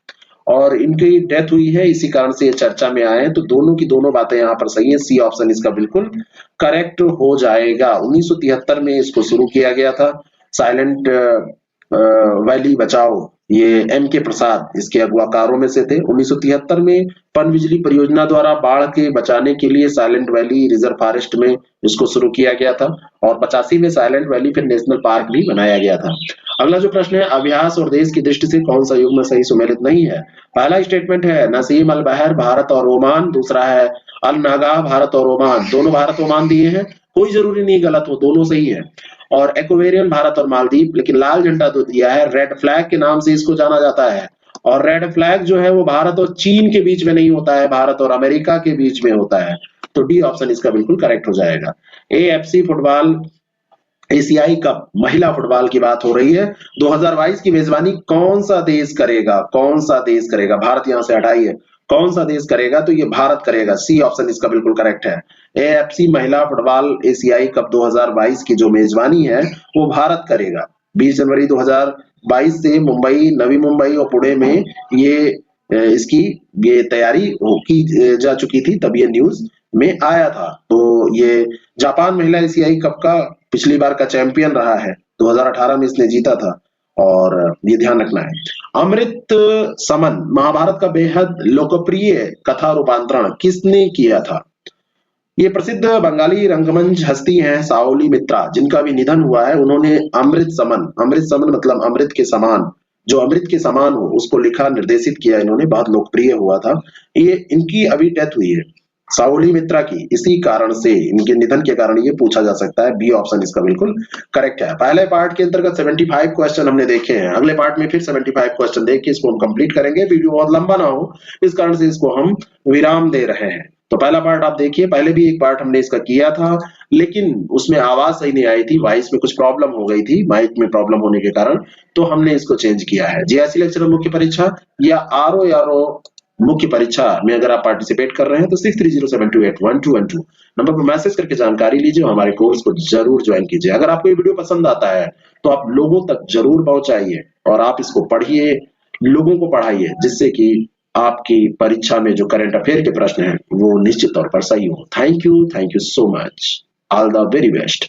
और इनकी डेथ हुई है, इसी कारण से ये चर्चा में आए हैं। तो दोनों की दोनों बातें यहाँ पर सही है। सी ऑप्शन इसका बिल्कुल करेक्ट हो जाएगा। 1973 में इसको शुरू किया गया था, साइलेंट वैली बचाओ, ये एम के प्रसाद इसके अगुवाकारों में से थे। 1973 में पनबिजली परियोजना द्वारा बाढ़ के बचाने के लिए साइलेंट वैली रिजर्व फॉरेस्ट में इसको शुरू किया गया था, और 85 में साइलेंट वैली फिर नेशनल पार्क भी बनाया गया था। अगला जो प्रश्न है, अभ्यास और देश की दृष्टि से कौन सा युग्म सही सुमेलित नहीं है? पहला स्टेटमेंट है नसीम अल बहर भारत और ओमान, दूसरा है अल नागा भारत और ओमान, दोनों भारत ओमान दिए हैं, कोई जरूरी नहीं गलत हो, दोनों सही है। और एक्वेरियन भारत और मालदीव, लेकिन लाल झंडा तो दिया है, रेड फ्लैग के नाम से इसको जाना जाता है। और रेड फ्लैग जो है वो भारत और चीन के बीच में नहीं होता है, भारत और अमेरिका के बीच में होता है। तो डी ऑप्शन इसका बिल्कुल करेक्ट हो जाएगा। एएफसी फुटबॉल एशियाई कप महिला फुटबॉल की बात हो रही है, 2022 की मेजबानी कौन सा देश करेगा? कौन सा देश करेगा? भारत यहां से हटाइए, कौन सा देश करेगा? तो ये भारत करेगा। सी ऑप्शन इसका बिल्कुल करेक्ट है। एएफसी महिला फुटबॉल एशियाई कप 2022 की जो मेजबानी है वो भारत करेगा। 20 जनवरी 2022 से मुंबई, नवी मुंबई और पुणे में ये इसकी ये तैयारी की जा चुकी थी, तब ये न्यूज में आया था। तो ये जापान महिला एशियाई कप का पिछली बार का चैंपियन रहा है, 2018 में इसने जीता था, और ये ध्यान रखना है। अमृत समन महाभारत का बेहद लोकप्रिय कथा रूपांतरण किसने किया था? ये प्रसिद्ध बंगाली रंगमंच हस्ती हैं साओली मित्रा, जिनका भी निधन हुआ है। उन्होंने अमृत समन मतलब अमृत के समान, जो अमृत के समान हो उसको लिखा, निर्देशित किया इन्होंने, बहुत लोकप्रिय हुआ था। ये इनकी अभी डेथ हुई है साओली मित्रा की, इसी कारण से, इनके निधन के कारण ये पूछा जा सकता है। बी ऑप्शन इसका बिल्कुल करेक्ट है। पहले पार्ट के अंतर्गत 75 क्वेश्चन हमने देखे हैं, अगले पार्ट में फिर 75 क्वेश्चन देख के इसको हम कंप्लीट करेंगे। वीडियो बहुत लंबा ना हो इस कारण से इसको हम विराम दे रहे हैं। तो पहला पार्ट आप देखिए, पहले भी एक पार्ट हमने इसका किया था, लेकिन उसमें आवाज सही नहीं आई थी, वॉइस में कुछ प्रॉब्लम हो गई थी, माइक में प्रॉब्लम होने के कारण, तो हमने इसको चेंज किया है। जीआईसी लेक्चरर मुख्य परीक्षा या आरओ मुख्य परीक्षा में अगर आप पार्टिसिपेट कर रहे हैं तो 6307281212 नंबर पर मैसेज करके जानकारी लीजिए, हमारे कोर्स को जरूर ज्वाइन कीजिए। अगर आपको ये वीडियो पसंद आता है तो आप लोगों तक जरूर पहुंचाइए और आप इसको पढ़िए, लोगों को पढ़ाइए, जिससे कि आपकी परीक्षा में जो करंट अफेयर के प्रश्न हैं वो निश्चित तौर पर सही हो। Thank you so much, all the very best.